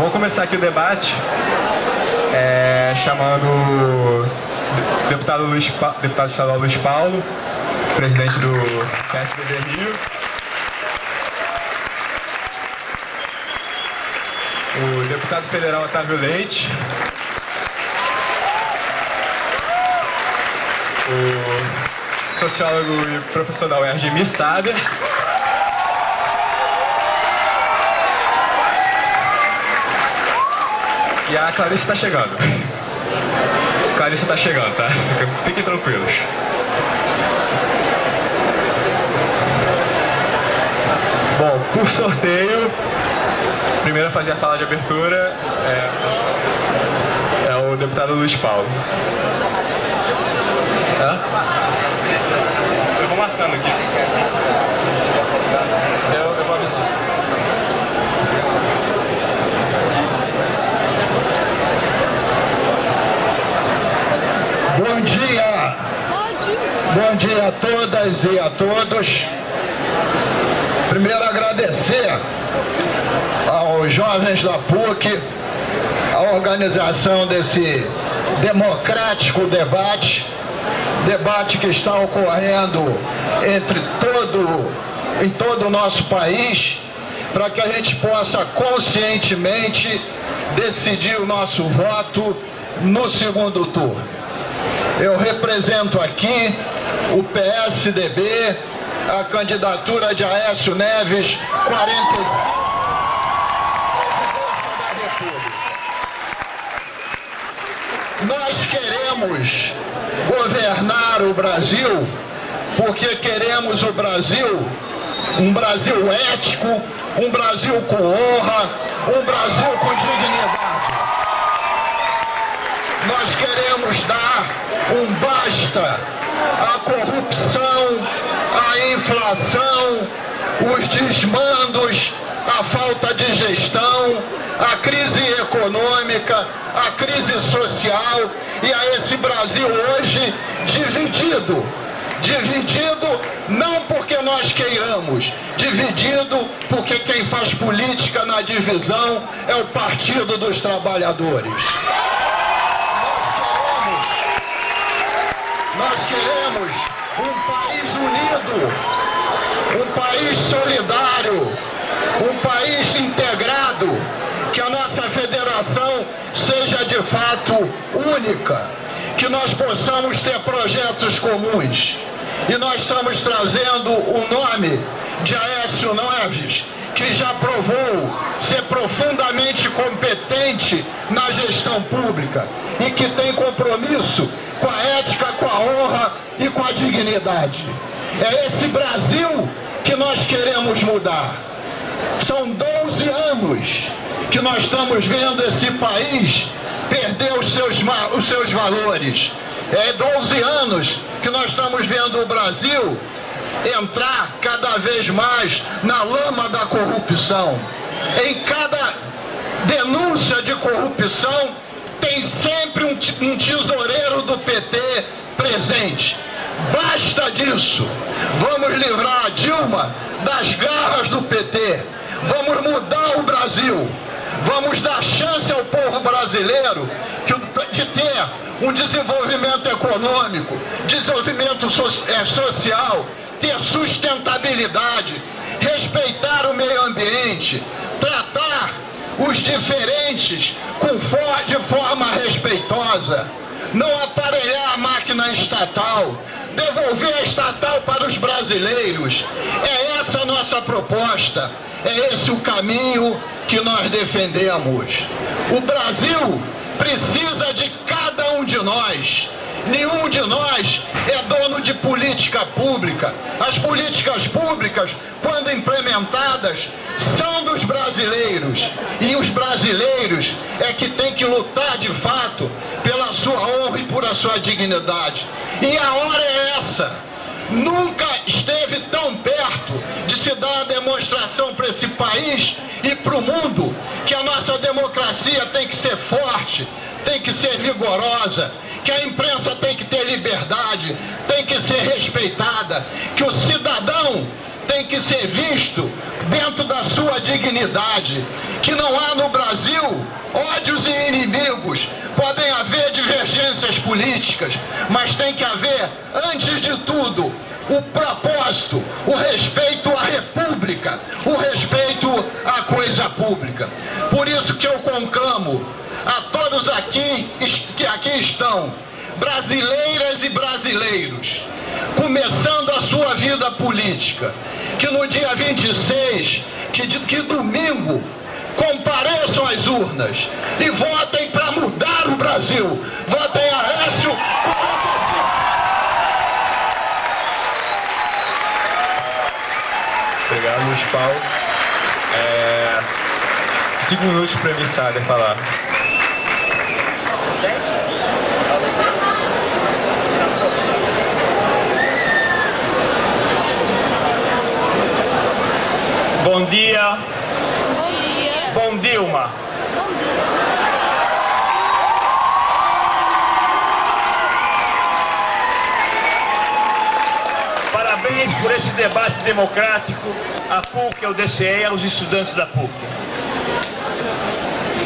Vamos começar aqui o debate, chamando o deputado estadual Luiz Paulo, presidente do PSDB Rio, o deputado federal Otávio Leite, o sociólogo e professor da UERJ Mir Saber, e a Clarice está chegando. Clarice está chegando, tá? Fiquem tranquilos. Bom, por sorteio, primeiro a fazer a fala de abertura é o deputado Luiz Paulo. Eu vou marcando aqui. Eu vou avisar. Bom dia! Bom dia a todas e a todos. Primeiro agradecer aos jovens da PUC a organização desse democrático debate que está ocorrendo em todo o nosso país, para que a gente possa conscientemente decidir o nosso voto no segundo turno. Eu represento aqui o PSDB, a candidatura de Aécio Neves, 45 da República. Nós queremos governar o Brasil porque queremos o Brasil, um Brasil ético, um Brasil com honra, um Brasil com dignidade. Nós queremos dar um basta à corrupção, à inflação, os desmandos, a falta de gestão, a crise econômica, a crise social e a esse Brasil hoje dividido. Dividido não porque nós queiramos, dividido porque quem faz política na divisão é o Partido dos Trabalhadores. Nós queremos um país unido, um país solidário, um país integrado, que a nossa federação seja de fato única, que nós possamos ter projetos comuns. E nós estamos trazendo o nome de Aécio Neves, que já provou ser profundamente competente na gestão pública e que tem compromisso com a ética, com a honra e com a dignidade. É esse Brasil que nós queremos mudar. São 12 anos que nós estamos vendo esse país perder os seus valores. É 12 anos que nós estamos vendo o Brasil entrar cada vez mais na lama da corrupção. Em cada denúncia de corrupção tem sempre um tesoureiro do PT presente. Basta disso. Vamos livrar a Dilma das garras do PT. Vamos mudar o Brasil. Vamos dar chance ao povo brasileiro de ter um desenvolvimento econômico, desenvolvimento social, ter sustentabilidade, respeitar o meio ambiente, tratar os diferentes de forma respeitosa, não aparelhar a máquina estatal, devolver a estatal para os brasileiros. É essa a nossa proposta, é esse o caminho que nós defendemos. O Brasil precisa de cada um de nós. Nenhum de nós é dono de política pública. As políticas públicas, quando implementadas, são dos brasileiros. E os brasileiros é que têm que lutar de fato pela sua honra e por a sua dignidade. E a hora é essa. Nunca esteve tão perto de se dar uma demonstração para esse país e para o mundo que a nossa democracia tem que ser forte, tem que ser vigorosa, que a imprensa tem que ter liberdade, tem que ser respeitada, que o cidadão tem que ser visto dentro da sua dignidade, que não há no Brasil ódios e inimigos. Podem haver divergências políticas, mas tem que haver, antes de tudo, o propósito, o respeito à república, o respeito à coisa pública. Por isso que eu conclamo a todos aqui que aqui estão, brasileiras e brasileiros, começando a sua vida política, que no dia 26, que domingo, compareçam às urnas e votem para mudar o Brasil. Votem Aécio. Obrigado, Luiz Paulo. 5 minutos para a emissária falar. Bom dia. Bom dia. Bom Dilma. Parabéns por esse debate democrático, a PUC, ao DCE e aos estudantes da PUC.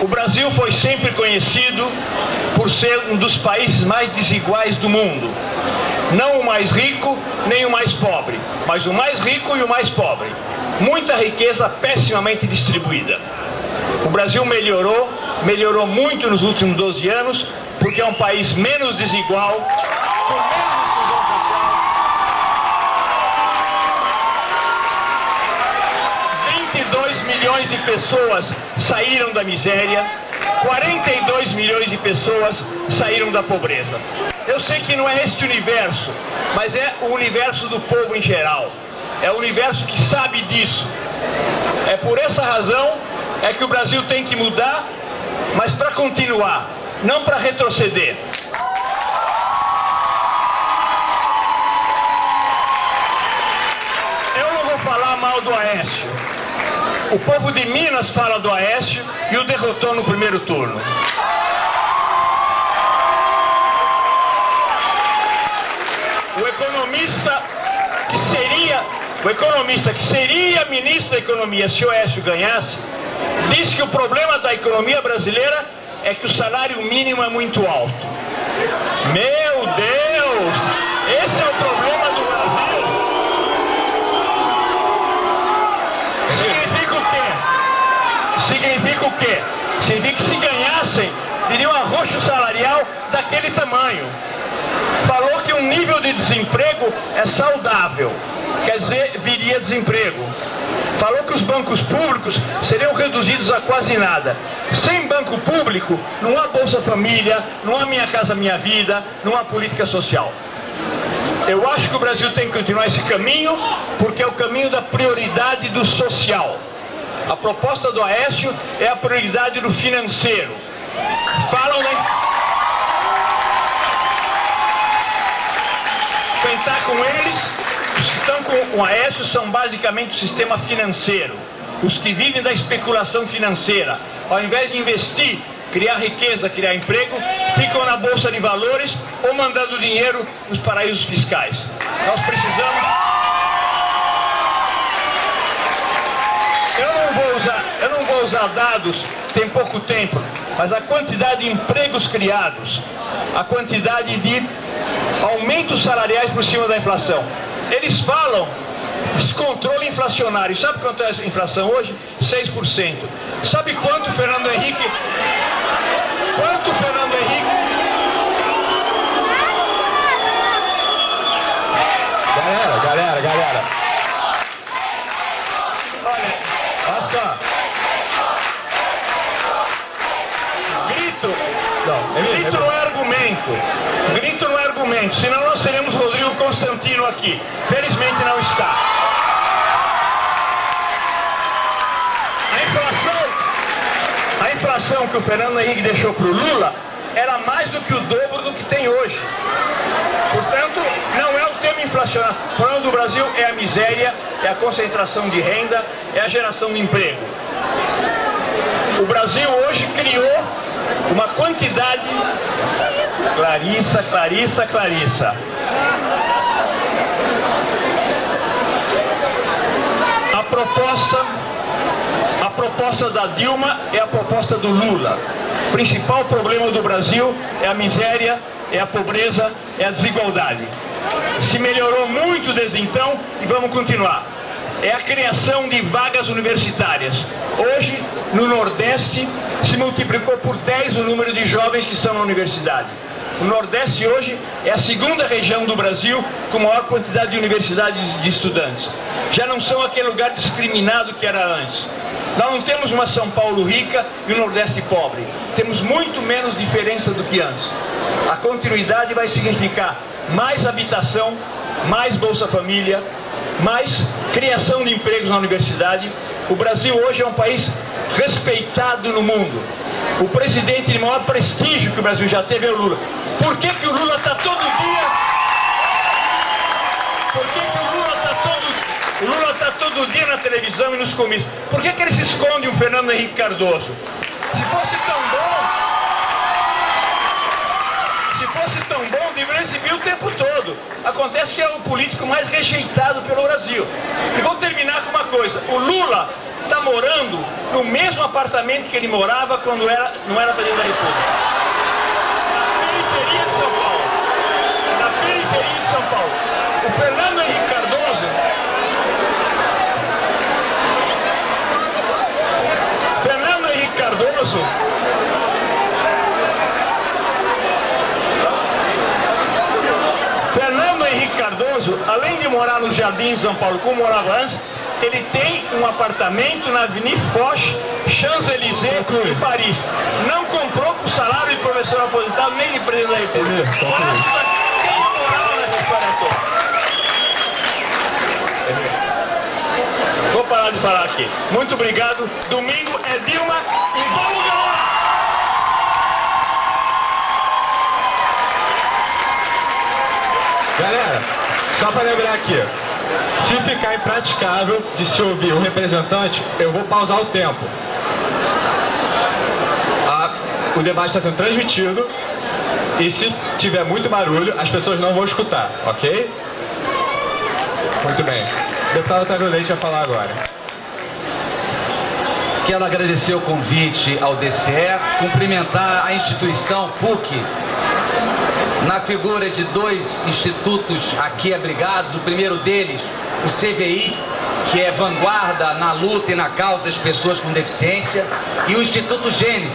O Brasil foi sempre conhecido por ser um dos países mais desiguais do mundo. Não o mais rico, nem o mais pobre, mas o mais rico e o mais pobre. Muita riqueza pessimamente distribuída. O Brasil melhorou muito nos últimos 12 anos, porque é um país menos desigual, com menos exclusão social. 22 milhões de pessoas saíram da miséria, 42 milhões de pessoas saíram da pobreza. Eu sei que não é este universo, mas é o universo do povo em geral. É o universo que sabe disso. É por essa razão que o Brasil tem que mudar, mas para continuar, não para retroceder. Eu não vou falar mal do Aécio. O povo de Minas fala do Aécio e o derrotou no primeiro turno. O economista que seria ministro da Economia se o Aécio ganhasse, disse que o problema da economia brasileira é que o salário mínimo é muito alto. Meu Deus! Esse é o problema do Brasil. Significa o quê? Significa o quê? Significa que se ganhassem, teria um arroxo salarial daquele tamanho. Falou que um nível de desemprego é saudável, quer dizer, viria desemprego. Falou que os bancos públicos seriam reduzidos a quase nada. Sem banco público, não há Bolsa Família, não há Minha Casa Minha Vida, não há política social. Eu acho que o Brasil tem que continuar esse caminho, porque é o caminho da prioridade do social. A proposta do Aécio é a prioridade do financeiro. Falam quem está com eles, os que estão com o Aécio são basicamente o sistema financeiro. Os que vivem da especulação financeira. Ao invés de investir, criar riqueza, criar emprego, ficam na Bolsa de Valores ou mandando dinheiro nos paraísos fiscais. Nós precisamos... Eu não vou usar dados, tem pouco tempo, mas a quantidade de empregos criados, a quantidade de aumentos salariais por cima da inflação. Eles falam descontrole inflacionário. Sabe quanto é a inflação hoje? 6%. Sabe quanto, Fernando Henrique? Quanto, Fernando Henrique? Galera. Olha só. Grito não é argumento. Grito não é argumento. Senão nós teremos Rodrigo Constantino aqui. Felizmente não está. A inflação que o Fernando Henrique deixou para o Lula era mais do que o dobro do que tem hoje. Portanto, não é o tema inflacionário. O problema do Brasil é a miséria, é a concentração de renda, é a geração de emprego. O Brasil hoje criou uma quantidade... Clarissa. A proposta da Dilma é a proposta do Lula. O principal problema do Brasil é a miséria, é a pobreza, é a desigualdade. Se melhorou muito desde então e vamos continuar. É a criação de vagas universitárias. Hoje, no Nordeste, se multiplicou por 10 o número de jovens que estão na universidade. O Nordeste hoje é a segunda região do Brasil com maior quantidade de universidades de estudantes. Já não são aquele lugar discriminado que era antes. Nós não temos uma São Paulo rica e um Nordeste pobre. Temos muito menos diferença do que antes. A continuidade vai significar mais habitação, mais Bolsa Família, mais criação de empregos na universidade. O Brasil hoje é um país respeitado no mundo. O presidente de maior prestígio que o Brasil já teve é o Lula. Por que que o Lula está todo dia... Por que que o Lula está todo dia na televisão e nos comícios? Por que que ele se esconde um Fernando Henrique Cardoso? Se fosse tão bom, deveria exibir o tempo todo. Acontece que é o político mais rejeitado pelo Brasil. E vou terminar com uma coisa. O Lula está morando no mesmo apartamento que ele morava quando não era presidente da República. Na periferia de São Paulo. Na periferia de São Paulo. O Fernando Henrique Cardoso... Fernando Henrique Cardoso, além de morar no Jardim de São Paulo, como morava antes, ele tem um apartamento na Avenida Foch, Champs-Élysées, em Paris. Não comprou com o salário de professor aposentado, nem de presidente da República. Quem é moral nessa história toda? Vou parar de falar aqui. Muito obrigado. Domingo é Dilma e vamos ganhar! Galera, só para lembrar aqui, se ficar impraticável de se ouvir o representante, eu vou pausar o tempo. O debate está sendo transmitido e se tiver muito barulho, as pessoas não vão escutar, ok? Muito bem. O deputado Otávio Leite vai falar agora. Quero agradecer o convite ao DCE, cumprimentar a instituição PUC, na figura de dois institutos aqui abrigados. O primeiro deles, o CVI, que é vanguarda na luta e na causa das pessoas com deficiência, e o Instituto Gênesis,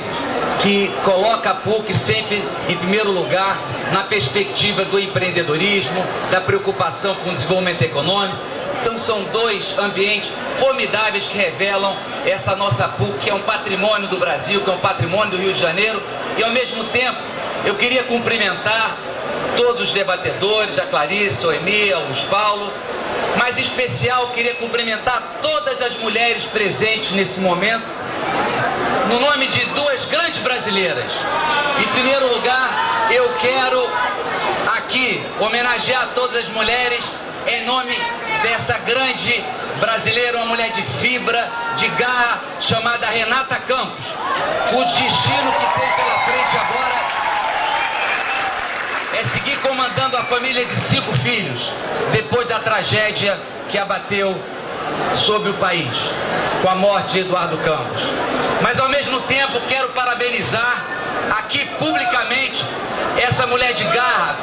que coloca a PUC sempre em primeiro lugar na perspectiva do empreendedorismo, da preocupação com o desenvolvimento econômico. Então são dois ambientes formidáveis que revelam essa nossa PUC, que é um patrimônio do Brasil, que é um patrimônio do Rio de Janeiro. E ao mesmo tempo eu queria cumprimentar todos os debatedores, a Clarice, o Emi, o Luiz Paulo, mas em especial eu queria cumprimentar todas as mulheres presentes nesse momento, no nome de duas grandes brasileiras. Em primeiro lugar, eu quero aqui homenagear todas as mulheres em nome dessa grande brasileira, uma mulher de fibra, de garra, chamada Renata Campos, cujo destino que tem pela frente agora é seguir comandando a família de 5 filhos, depois da tragédia que abateu sobre o país, com a morte de Eduardo Campos. Mas ao mesmo tempo quero parabenizar aqui publicamente essa mulher de garra,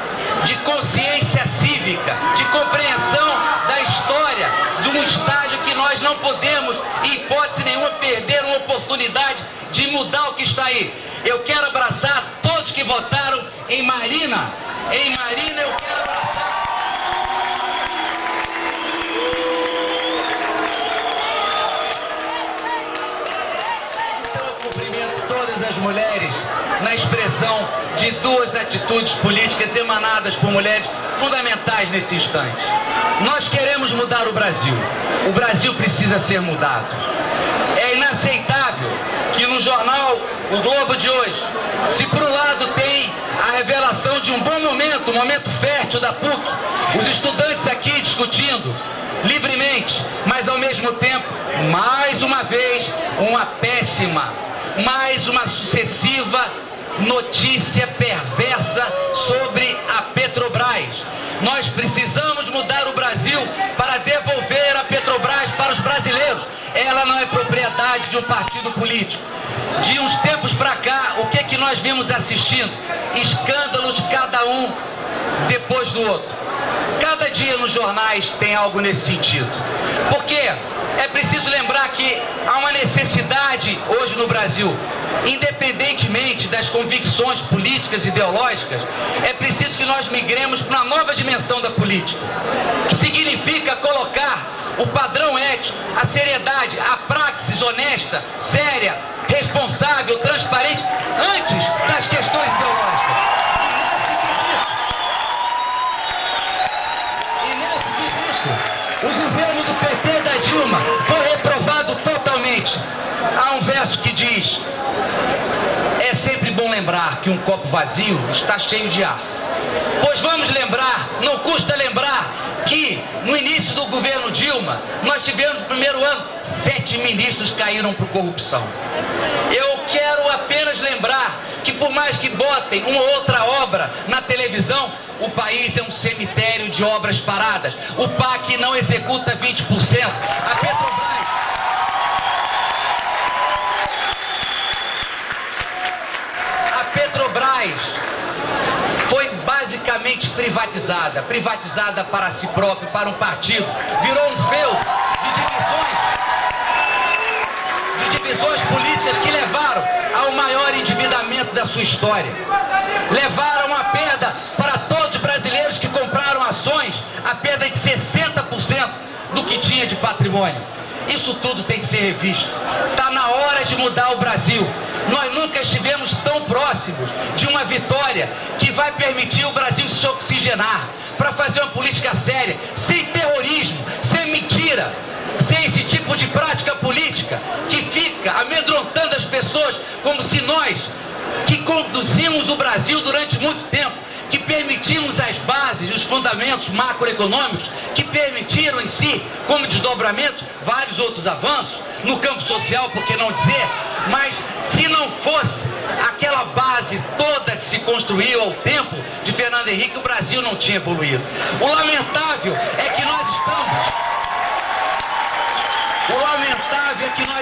de consciência cívica, de compreensão da história de um estádio que nós não podemos, em hipótese nenhuma, perder uma oportunidade de mudar o que está aí. Eu quero abraçar todos que votaram em Marina. Em Marina eu quero abraçar. Então eu cumprimento todas as mulheres na expressão de duas atitudes políticas emanadas por mulheres fundamentais nesse instante. Nós queremos mudar o Brasil. O Brasil precisa ser mudado. É inaceitável que no jornal O Globo de hoje, se por um lado tem a revelação de um bom momento, um momento fértil da PUC, os estudantes aqui discutindo livremente, mas ao mesmo tempo, mais uma vez, uma péssima, mais uma sucessiva notícia perversa sobre a Petrobras. Nós precisamos mudar o Brasil para devolver a Petrobras para os brasileiros. ela não é propriedade de um partido político. De uns tempos para cá, o que é que nós vimos assistindo? Escândalos, cada um depois do outro. Cada dia nos jornais tem algo nesse sentido. Por quê? É preciso lembrar que há uma necessidade hoje no Brasil, independentemente das convicções políticas e ideológicas, é preciso que nós migremos para uma nova dimensão da política, que significa colocar o padrão ético, a seriedade, a praxis honesta, séria, responsável, transparente, antes das questões ideológicas. E nesse quesito, o governo do PT da Dilma foi reprovado totalmente. Há um verso que diz: é sempre bom lembrar que um copo vazio está cheio de ar. Pois vamos lembrar, não custa lembrar, que no início do governo Dilma, nós tivemos no primeiro ano, 7 ministros caíram por corrupção. Eu quero apenas lembrar que por mais que botem uma ou outra obra na televisão, o país é um cemitério de obras paradas. O PAC não executa 20%. A Petrobras foi basicamente privatizada para si próprio, para um partido. Virou um feudo de divisões políticas que levaram ao maior endividamento da sua história. Levaram a perda para todos os brasileiros que compraram ações, a perda de 60% do que tinha de patrimônio. Isso tudo tem que ser revisto. Está na hora de mudar o Brasil. Nós nunca estivemos tão próximos de uma vitória que vai permitir o Brasil se oxigenar para fazer uma política séria, sem terrorismo, sem mentira, sem esse tipo de prática política que fica amedrontando as pessoas, como se nós, que conduzimos o Brasil durante muito tempo, que permitimos as bases, os fundamentos macroeconômicos, que permitiram em si, como desdobramentos, vários outros avanços, no campo social, por que não dizer, mas se não fosse aquela base toda que se construiu ao tempo de Fernando Henrique, o Brasil não tinha evoluído. O lamentável é que nós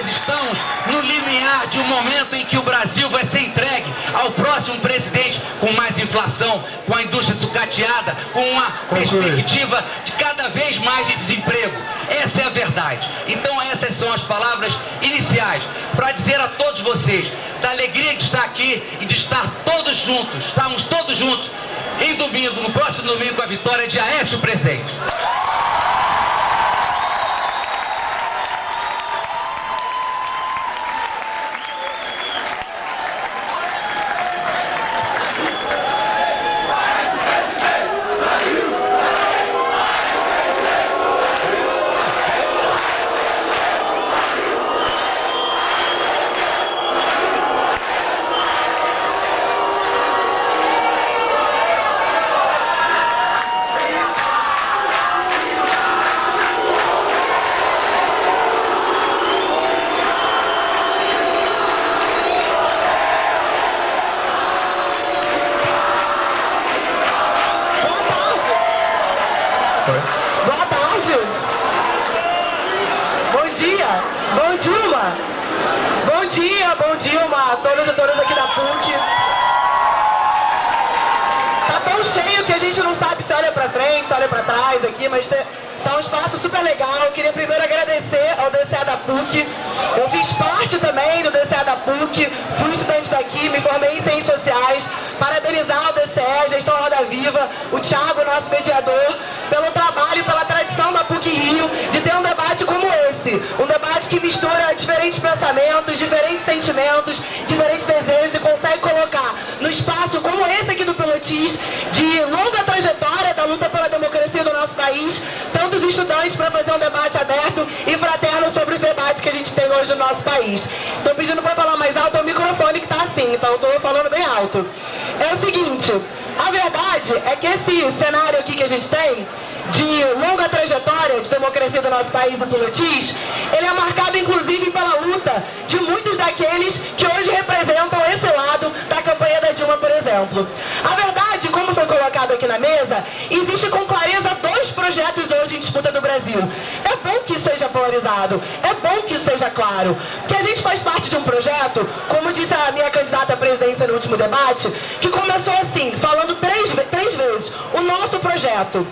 estamos no limiar de um momento em que o Brasil vai ser entregue ao próximo presidente com mais inflação, com a indústria sucateada, com uma perspectiva de cada vez mais de desemprego. Essa é a verdade. Então essas são as palavras iniciais para dizer a todos vocês da alegria de estar aqui e de estar todos juntos, estamos todos juntos em domingo, no próximo domingo, com a vitória de Aécio presidente. Boa tarde. Bom dia. Bom Dilma. Bom dia, bom Dilma, a todos e todas aqui da PUC. Tá tão cheio que a gente não sabe se olha pra frente, se olha pra trás aqui, mas tá um espaço super legal. Eu queria primeiro agradecer ao DCE da PUC. Eu fiz parte também do DCE da PUC, fui estudante daqui, me formei em Ciências Sociais. Parabenizar o DCE, a gestão Roda Viva, o Thiago, nosso mediador, pelo trabalho e pela tradição da PUC Rio de ter um debate como esse. Um debate que mistura diferentes pensamentos, diferentes sentimentos, diferentes desejos e consegue colocar no espaço como esse aqui do Pelotis, de longa trajetória da luta pela democracia do nosso país, tantos estudantes para fazer um debate aberto e fraterno sobre os debates que a gente tem hoje no nosso país. Estou pedindo para falar mais alto, é o microfone que está assim, então estou falando bem alto. É o seguinte, a verdade é que esse cenário aqui que a gente tem, de longa trajetória de democracia do nosso país, o Pelotis, ele é marcado inclusive pela luta de muitos daqueles que hoje representam esse lado da campanha da Dilma, por exemplo. A verdade, como foi colocado aqui na mesa, existe com clareza dois projetos hoje em disputa do Brasil. É bom que isso seja polarizado. desvalorizado. É bom que isso seja claro, porque a gente faz parte de um projeto, como disse a minha candidata à presidência no último debate, que começou assim, falando três vezes, o nosso projeto.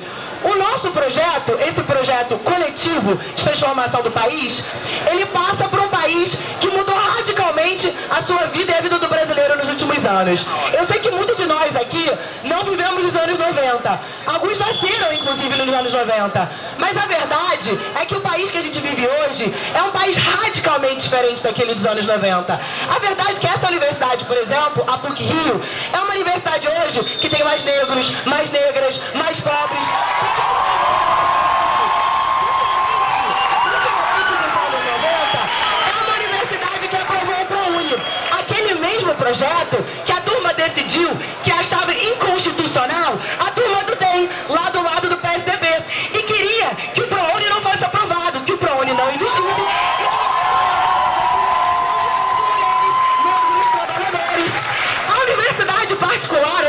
O nosso projeto, esse projeto coletivo de transformação do país, ele passa por um país que mudou radicalmente a sua vida e a vida do brasileiro nos últimos anos. Eu sei que muitos de nós aqui não vivemos os anos 90. Alguns nasceram, inclusive, nos anos 90. Mas a verdade é que o país que a gente vive hoje é um país radicalmente diferente daquele dos anos 90. A verdade é que essa universidade, por exemplo, a PUC-Rio, é uma universidade hoje que tem mais negros, mais negras, mais pobres. Aquele mesmo projeto que a turma decidiu que achava inconstitucional, a turma do DEM, lá do lado do PSDB, e queria que o ProUni não fosse aprovado, que o ProUni não existisse. A universidade particular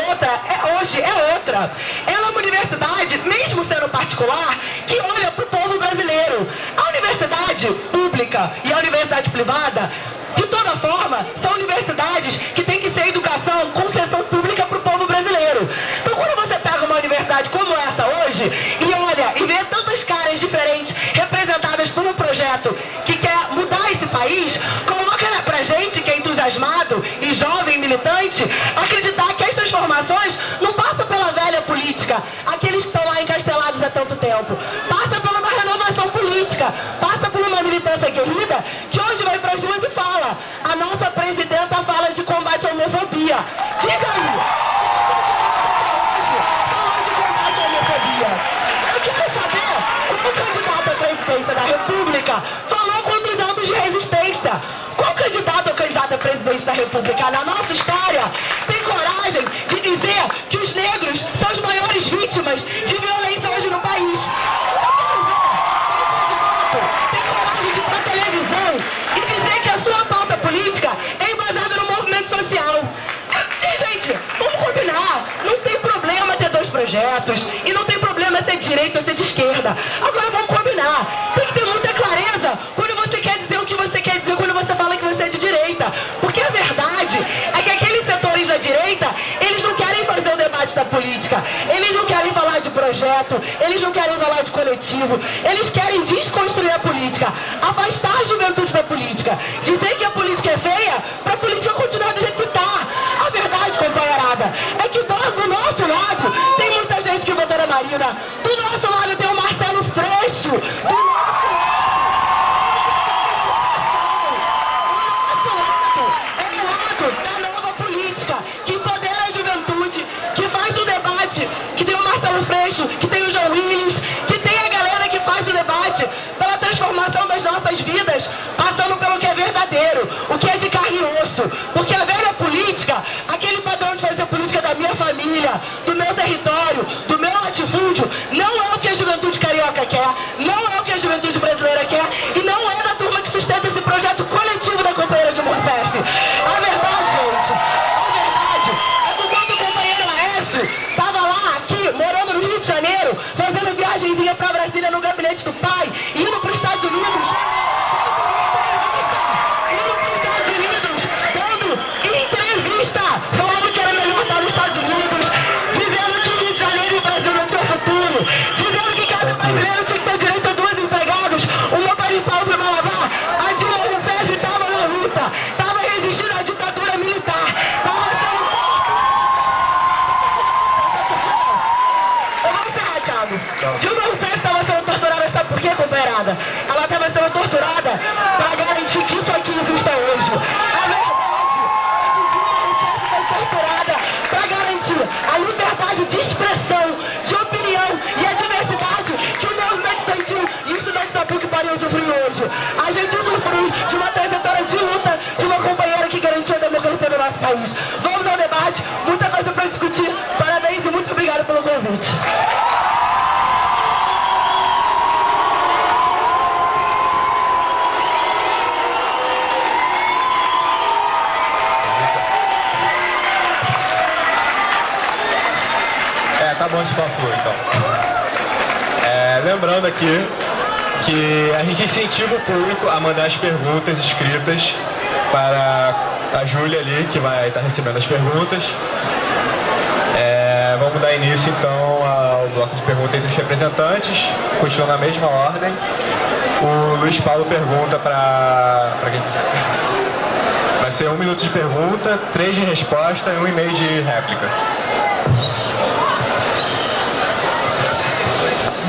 hoje é outra. Ela é uma universidade, mesmo sendo particular, que olha para o povo brasileiro. A universidade pública e a universidade privada, de toda forma, são universidades que têm que ser educação, concessão pública para o povo brasileiro. Então, quando você pega uma universidade como essa hoje, e olha, e vê tantas caras diferentes representadas por um projeto que quer mudar esse país, coloca pra gente que é entusiasmado e jovem militante, acreditar que as transformações não passam pela velha política, aqueles que estão lá encastelados há tanto tempo. Passa por uma renovação política, passa por uma militância guerrida, que hoje vai para as ruas e fala: a nossa presidenta fala de combate à homofobia. Diz aí! Fala de combate à homofobia. Eu quero saber qual candidato à presidência da República falou contra os autos de resistência. Qual candidato ou candidata a presidente da República na nossa história tem coragem de dizer que os negros são as maiores vítimas de violência hoje no país? Tem coragem de ir para a televisão e dizer que a sua pauta política é embasada no movimento social? Gente, vamos combinar. Não tem problema ter dois projetos e não tem problema ser de direita ou ser de esquerda. Agora vamos combinar. Tem que ter muita clareza quando você quer dizer o que você quer dizer quando você fala que você é de direita. Porque a verdade é que aqueles setores da direita, eles não querem fazer o debate da política. Eles não querem falar de projeto, eles não querem falar de coletivo. Eles querem desconstruir a política, afastar a juventude da política, dizer que a política é feia para a política continuar do jeito que está. A verdade, companheirada, é que do nosso lado tem muita gente que votou na Marina. Do nosso lado tem o Marcelo Freixo. Do nosso lado é a nova política, que empodera a juventude, que faz o debate, que tem o Marcelo Freixo, que tem o João Willis, que tem a galera que faz o debate pela transformação das nossas vidas, passando pelo que é verdadeiro, o que é de carne e osso. Porque a velha política, aquele padrão de fazer política da minha família, do meu território, do meu latifúndio, não é o que a juventude carioca quer, não é o que a juventude brasileira quer, e não é da turma que sustenta esse projeto coletivo da companheira de Moncef. A verdade, gente, a verdade é que quando o companheiro Laércio estava lá, aqui, morando no Rio de Janeiro, fazendo viagenzinha pra Brasília no gabinete do pai, indo para os Estados Unidos, falando que era melhor estar nos Estados Unidos, dizendo que o Rio de Janeiro e o Brasil não tinham futuro, dizendo que cada brasileiro tinha que ter direito a 2 empregados, uma para limpar, outra para lavar. A Dilma Rousseff estava na luta, estava resistindo à ditadura militar, estava sendo... Eu vou encerrar, Thiago. Dilma Rousseff estava sendo torturada, sabe por quê, companheirada? Ela estava sendo torturada para garantir que isso aqui exista hoje. Para garantir a liberdade de expressão, de opinião e a diversidade que o movimento estudantil e os estudantes da PUC podem usufruir hoje. A gente usufrui de uma trajetória de luta de uma companheira que garantiu a democracia no nosso país. Vamos ao debate, muita coisa para discutir. Parabéns e muito obrigado pelo convite. Tá bom de papo, então. Lembrando aqui que a gente incentiva o público a mandar as perguntas escritas para a Júlia ali, que vai estar recebendo as perguntas. Vamos dar início então ao bloco de perguntas entre os representantes, continua na mesma ordem. O Luiz Paulo pergunta para quem? Vai ser 1 minuto de pergunta, 3 de resposta e 1,5 de réplica.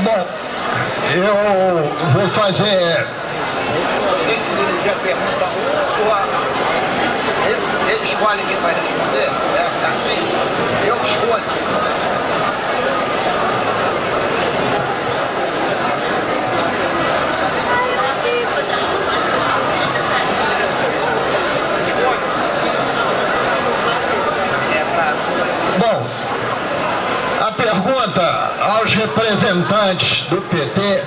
Bom, eu vou fazer... Já pergunta ele escolhe quem vai responder? É assim? Eu escolho. Bom, a pergunta aos representantes do PT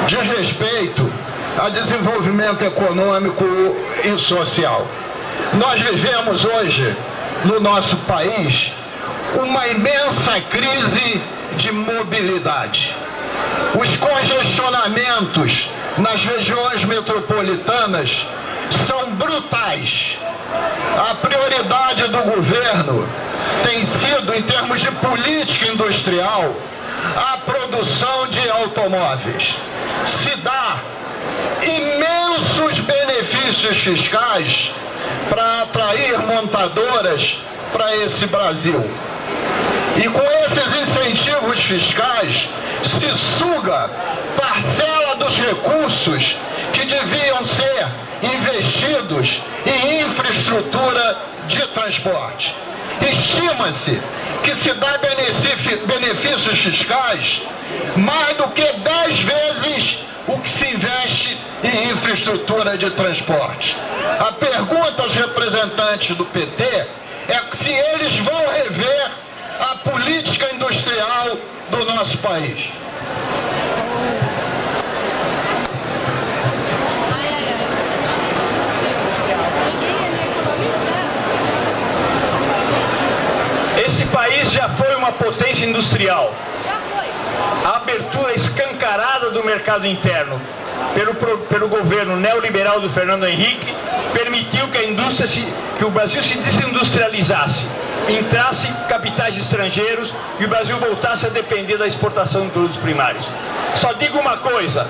diz respeito a desenvolvimento econômico e social. Nós vivemos hoje, no nosso país, uma imensa crise de mobilidade. Os congestionamentos nas regiões metropolitanas são brutais. A prioridade do governo tem sido, em termos de política industrial, a produção de automóveis. Se dá imensos benefícios fiscais para atrair montadoras para esse Brasil. E com esses incentivos fiscais se suga parcela dos recursos que deviam ser investidos em infraestrutura de transporte. Estima-se que se dá benefícios fiscais mais do que 10 vezes o que se investe em infraestrutura de transporte. A pergunta aos representantes do PT é se eles vão rever a política industrial do nosso país. Esse país já foi uma potência industrial. A abertura escancarada do mercado interno pelo governo neoliberal do Fernando Henrique permitiu que o Brasil se desindustrializasse, entrasse capitais estrangeiros e o Brasil voltasse a depender da exportação de produtos primários. Só digo uma coisa: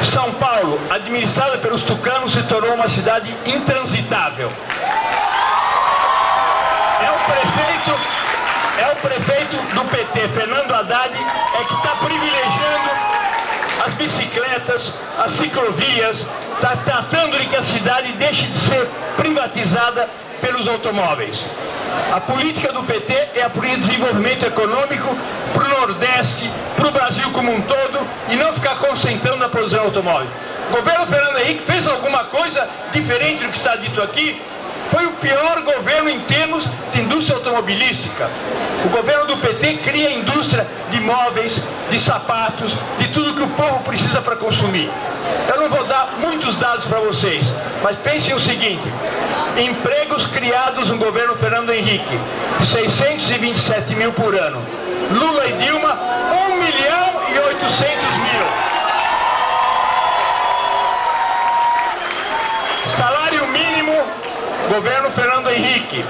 São Paulo, administrada pelos tucanos, se tornou uma cidade intransitável. É o prefeito do PT, Fernando Haddad, que está privilegiando as bicicletas, as ciclovias, está tratando de que a cidade deixe de ser privatizada pelos automóveis. A política do PT é a política de desenvolvimento econômico para o Nordeste, para o Brasil como um todo, e não ficar concentrando na produção automóvel. O governo Fernando Henrique fez alguma coisa diferente do que está dito aqui? Foi o pior governo em termos de indústria automobilística. O governo do PT cria indústria de móveis, de sapatos, de tudo que o povo precisa para consumir. Eu não vou dar muitos dados para vocês, mas pensem o seguinte: empregos criados no governo Fernando Henrique, 627 mil por ano. Lula e Dilma, 1.800.000. Salário mínimo, governo Fernando Henrique,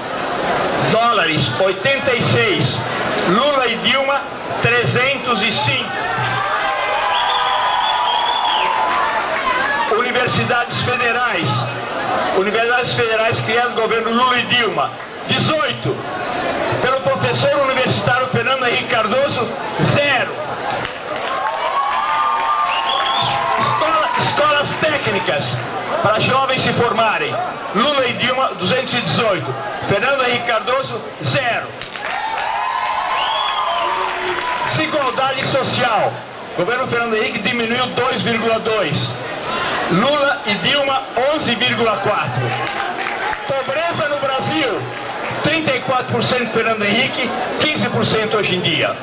dólares 86, Lula e Dilma 305. Universidades federais criadas no governo Lula e Dilma, 18. Pelo professor universitário Fernando Henrique Cardoso, 0. Escolas técnicas para jovens se formarem, Lula e Dilma 218, Fernando Henrique Cardoso 0. Desigualdade social, governo Fernando Henrique diminuiu 2,2, Lula e Dilma 11,4. Pobreza no Brasil, 34% Fernando Henrique, 15% hoje em dia.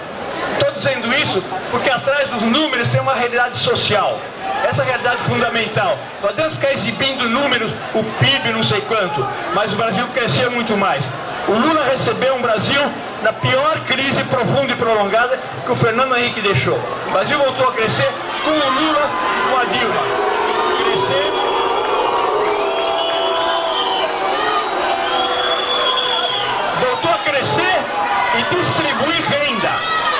Estou dizendo isso porque atrás dos números tem uma realidade social. Essa é a realidade fundamental. Não adianta ficar exibindo números, o PIB não sei quanto, mas o Brasil cresceu muito mais. O Lula recebeu um Brasil na pior crise profunda e prolongada que o Fernando Henrique deixou. O Brasil voltou a crescer com o Lula, com a Dilma. Crescer. Voltou a crescer e distribuir renda.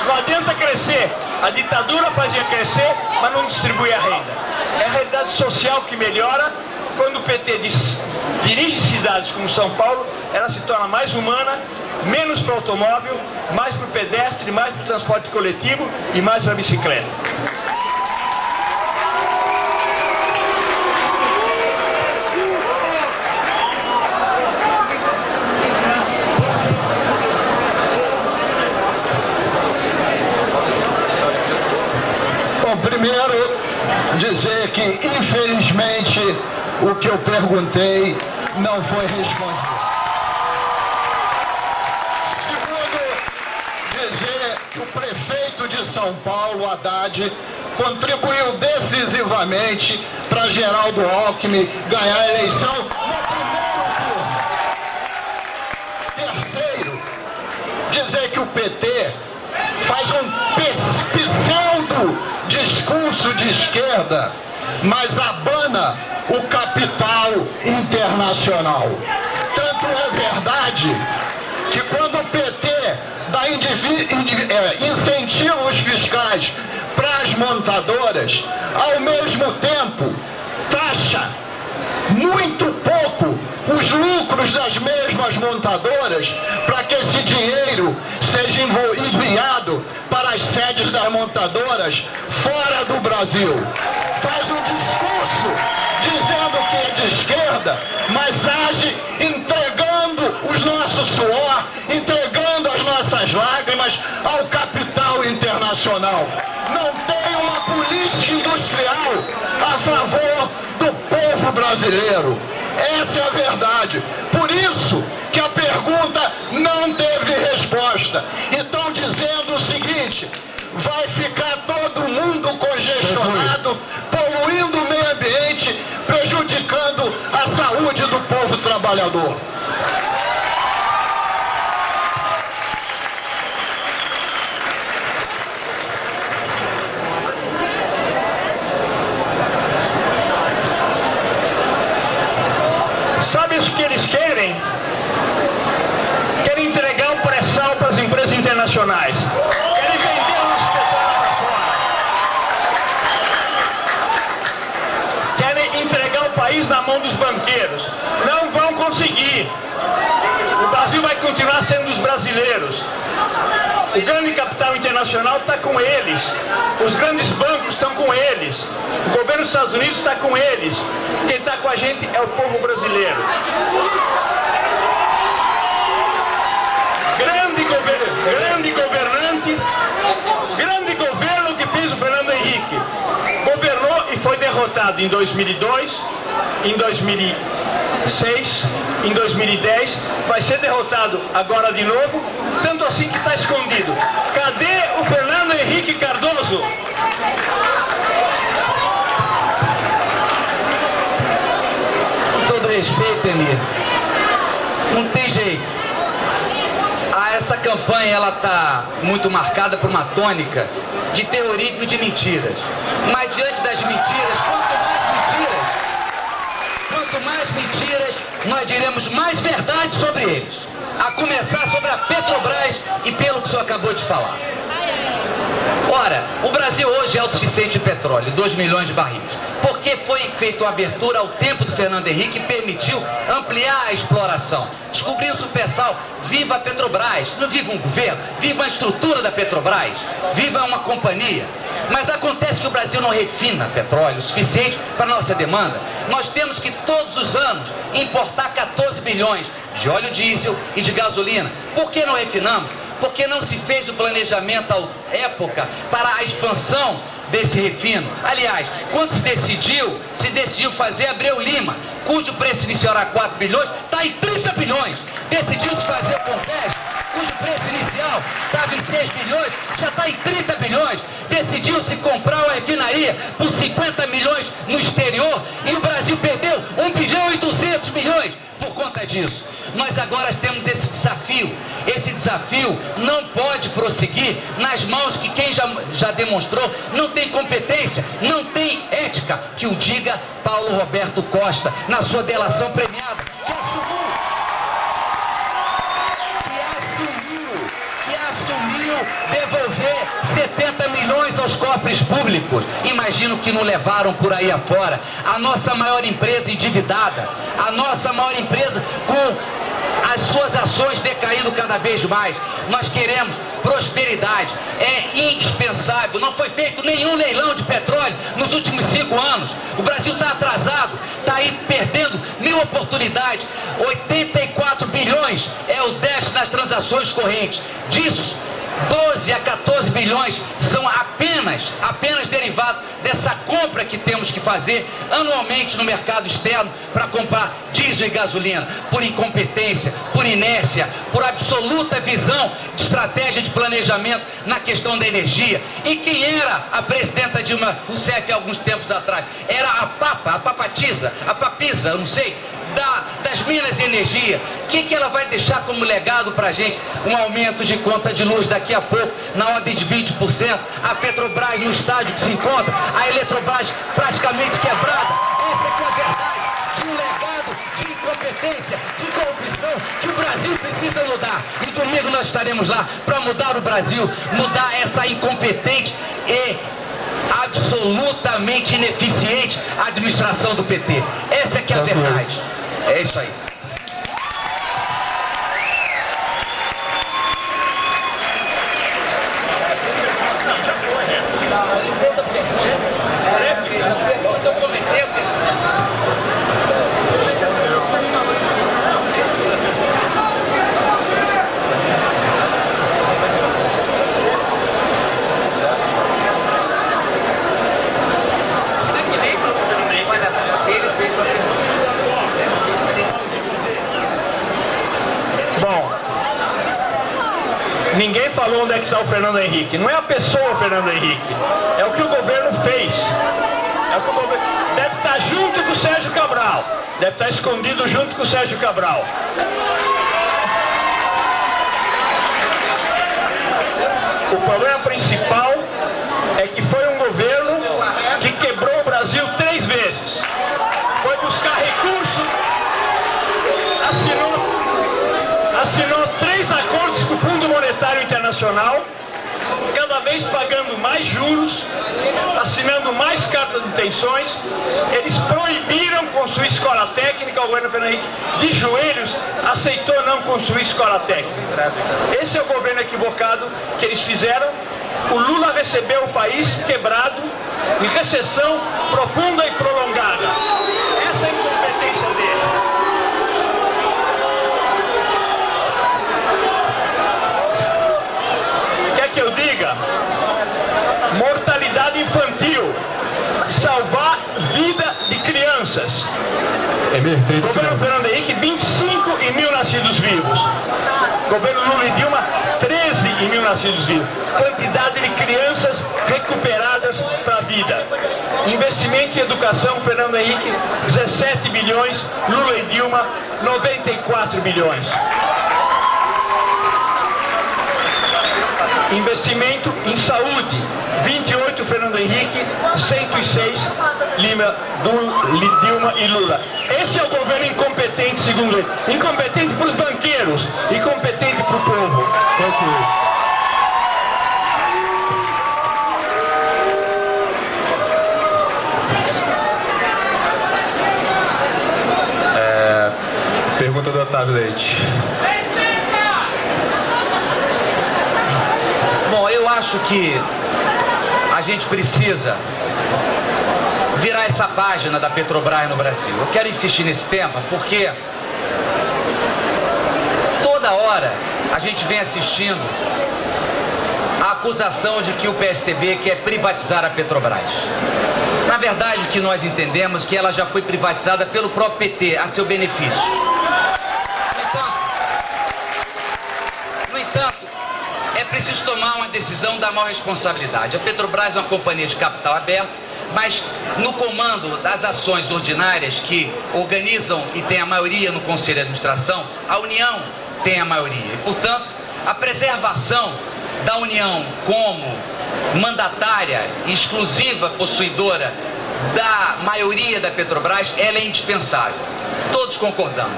Não adianta crescer. A ditadura fazia crescer, mas não distribuía renda. É a realidade social que melhora. Quando o PT dirige cidades como São Paulo, ela se torna mais humana, menos para o automóvel, mais para o pedestre, mais para o transporte coletivo e mais para a bicicleta. Bom, primeiro, dizer que, infelizmente, o que eu perguntei não foi respondido. Segundo, dizer que o prefeito de São Paulo, Haddad, contribuiu decisivamente para Geraldo Alckmin ganhar a eleição no primeiro turno. Terceiro, dizer que o PT faz um pseudo discurso de esquerda, mas abana o capital internacional. Tanto é verdade que quando o PT dá incentivos fiscais para as montadoras, ao mesmo tempo taxa muito pouco os lucros das mesmas montadoras para que esse dinheiro seja enviado para as sedes das montadoras fora do Brasil. Faz um discurso dizendo que é de esquerda, mas age entregando os nossos suor, entregando as nossas lágrimas ao capital internacional. Não tem uma política industrial a favor do povo brasileiro. Essa é a verdade. Por isso que a pergunta não teve resposta. Então, dizendo o seguinte: vai ficar todo mundo congestionado, poluindo o meio ambiente, prejudicando a saúde do povo trabalhador. Sabe o que eles querem? Querem entregar o pré-sal para as empresas internacionais. Querem vender o nosso petróleo para fora. Querem entregar o país na mão dos banqueiros. Não vão conseguir. O Brasil vai continuar sendo dos brasileiros. O grande capital internacional está com eles. Os grandes bancos estão com eles. O governo dos Estados Unidos está com eles. Quem está com a gente é o povo brasileiro. Grande governante, grande governo que fez o Fernando Henrique. Governou e foi derrotado em 2002, em 2006, em 2010, vai ser derrotado agora de novo, tanto assim que está escondido. Cadê o Fernando Henrique Cardoso? Com todo respeito, Emir, não tem jeito. Essa campanha ela está muito marcada por uma tônica de terrorismo e de mentiras. Mas diante das mentiras, quanto mais mentiras, nós diremos mais verdade sobre eles. A começar sobre a Petrobras e pelo que o senhor acabou de falar. Ora, o Brasil hoje é autossuficiente em petróleo, 2 milhões de barris. Porque foi feita uma abertura ao tempo do Fernando Henrique e permitiu ampliar a exploração. Descobriu-se o pré-sal. Viva a Petrobras. Não viva um governo, viva a estrutura da Petrobras, viva uma companhia. Mas acontece que o Brasil não refina petróleo o suficiente para a nossa demanda. Nós temos que todos os anos importar 14 bilhões de óleo diesel e de gasolina. Por que não refinamos? Porque não se fez o planejamento à época para a expansão desse refino. Aliás, quando se decidiu fazer Abreu Lima, cujo preço inicial era 4 bilhões, está em 30 bilhões. Decidiu-se fazer o Confes, cujo preço inicial estava em 6 bilhões, já está em 30 bilhões. Decidiu-se comprar uma refinaria por 50 milhões no exterior e o Brasil perdeu 1 bilhão e 200 milhões por conta disso. disso. Nós agora temos esse desafio. Esse desafio não pode prosseguir nas mãos que quem já demonstrou não tem competência, não tem ética. Que o diga Paulo Roberto Costa, na sua delação premiada, que assumiu devolver 70 milhões aos cofres públicos. Imagino que não levaram por aí afora. A nossa maior empresa endividada, a nossa maior empresa com as suas ações decaindo cada vez mais. Nós queremos prosperidade, é indispensável. Não foi feito nenhum leilão de petróleo nos últimos 5 anos. O Brasil está atrasado, está aí perdendo 1000 oportunidades. 84 bilhões é o déficit nas transações correntes. Disso, 12 a 14 bilhões são apenas derivados dessa compra que temos que fazer anualmente no mercado externo para comprar diesel e gasolina, por incompetência, por inércia, por absoluta visão de estratégia de planejamento na questão da energia. E quem era a presidenta Dilma Rousseff há alguns tempos atrás? Era a papisa, eu não sei, das Minas e Energia. O que ela vai deixar como legado para a gente? Um aumento de conta de luz daqui a pouco, na ordem de 20%, a Petrobras no estádio que se encontra, a Eletrobras praticamente quebrada. Essa é que é a verdade de um legado de incompetência, de corrupção que o Brasil precisa mudar. E domingo nós estaremos lá para mudar o Brasil, mudar essa incompetente e absolutamente ineficiente administração do PT. Essa é que é a verdade. É isso aí. Ninguém falou onde é que está o Fernando Henrique. Não é a pessoa Fernando Henrique. É o que o governo fez. É o que o governo... Deve estar junto com o Sérgio Cabral. Deve estar escondido junto com o Sérgio Cabral. O problema principal é que foi um governo que quebrou o Brasil 3 vezes. Foi buscar recursos, assinou 3 acordos com o Fundo Monetário Internacional, cada vez pagando mais juros, assinando mais cartas de intenções. Eles proibiram construir escola técnica. O governo Fernando Henrique, de joelhos, aceitou não construir escola técnica. Esse é o governo equivocado que eles fizeram. O Lula recebeu o país quebrado, em recessão profunda e prolongada. Essa é a incompetência dele. Que eu diga, mortalidade infantil, salvar vida de crianças. Governo Fernando Henrique, 25.000 nascidos vivos. Governo Lula e Dilma, 13.000 nascidos vivos. Quantidade de crianças recuperadas para a vida. Investimento em educação, Fernando Henrique, 17 bilhões, Lula e Dilma, 94 bilhões. Investimento em saúde, 28 Fernando Henrique, 106 Dilma e Lula. Esse é o governo incompetente, segundo ele. Incompetente para os banqueiros, incompetente para o povo. Pergunta do Otávio Leite. Bom, eu acho que a gente precisa virar essa página da Petrobras no Brasil. Eu quero insistir nesse tema porque toda hora a gente vem assistindo a acusação de que o PSDB quer privatizar a Petrobras. Na verdade, o que nós entendemos é que ela já foi privatizada pelo próprio PT a seu benefício. No entanto, é preciso tomar uma decisão da maior responsabilidade. A Petrobras é uma companhia de capital aberto, mas no comando das ações ordinárias que organizam e tem a maioria no Conselho de Administração, a União tem a maioria. E, portanto, a preservação da União como mandatária e exclusiva possuidora da maioria da Petrobras, ela é indispensável. Todos concordamos.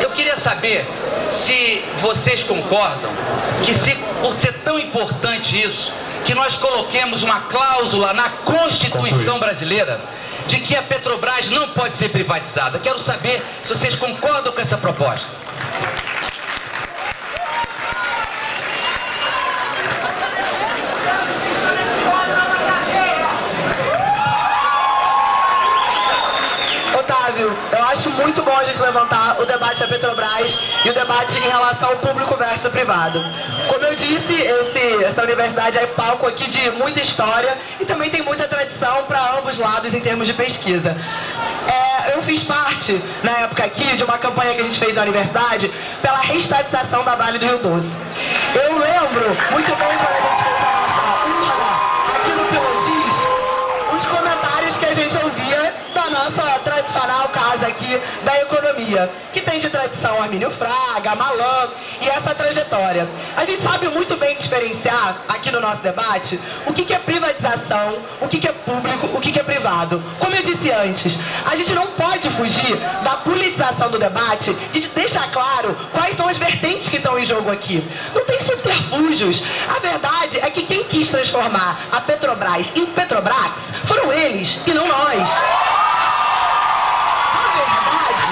Eu queria saber se vocês concordam que, por ser tão importante isso, que nós coloquemos uma cláusula na Constituição brasileira de que a Petrobras não pode ser privatizada. Quero saber se vocês concordam com essa proposta. Eu acho muito bom a gente levantar o debate da Petrobras e o debate em relação ao público versus privado. Como eu disse, essa universidade é palco aqui de muita história e também tem muita tradição para ambos lados em termos de pesquisa. Eu fiz parte, na época aqui, de uma campanha que a gente fez na universidade pela reestatização da Vale do Rio Doce. Eu lembro muito bem quando a gente fez a nossa urna aqui no Pilodis, os comentários que a gente ouvia da nossa tradicional casa aqui da economia, que tem de tradição Armínio Fraga, Malan e essa trajetória. A gente sabe muito bem diferenciar aqui no nosso debate o que é privatização, o que é público, o que é privado. Como eu disse antes, a gente não pode fugir da politização do debate, de deixar claro quais são as vertentes que estão em jogo aqui. Não tem subterfúgios. A verdade é que quem quis transformar a Petrobras em Petrobrax foram eles e não nós.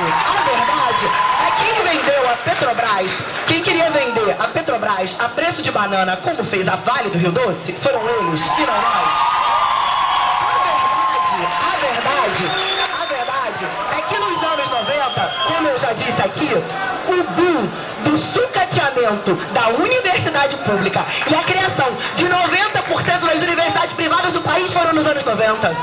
A verdade é quem vendeu a Petrobras, quem queria vender a Petrobras a preço de banana, como fez a Vale do Rio Doce, foram eles e não nós. A verdade é que nos anos 90, como eu já disse aqui, o boom do sucateamento da universidade pública e a criação de 90% das universidades privadas do país foram nos anos 90. 90%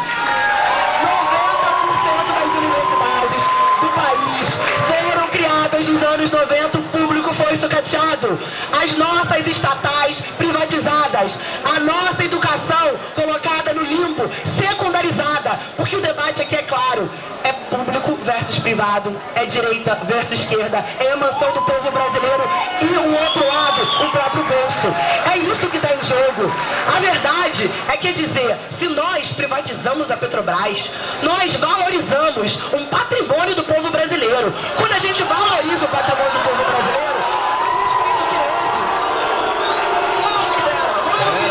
das universidades do país foram criadas nos anos 90, o público foi sucateado. As nossas estatais privatizadas, a nossa educação colocada no limbo, secundarizada, porque o debate aqui é claro, é público versus privado, é direita versus esquerda, é a mansão do povo brasileiro e o outro lado, o próprio bolso. É isso que está em jogo. A verdade é que dizer, se nós privatizamos a Petrobras, nós valorizamos um patrimônio do povo brasileiro. Quando a gente valoriza o patrimônio do povo brasileiro,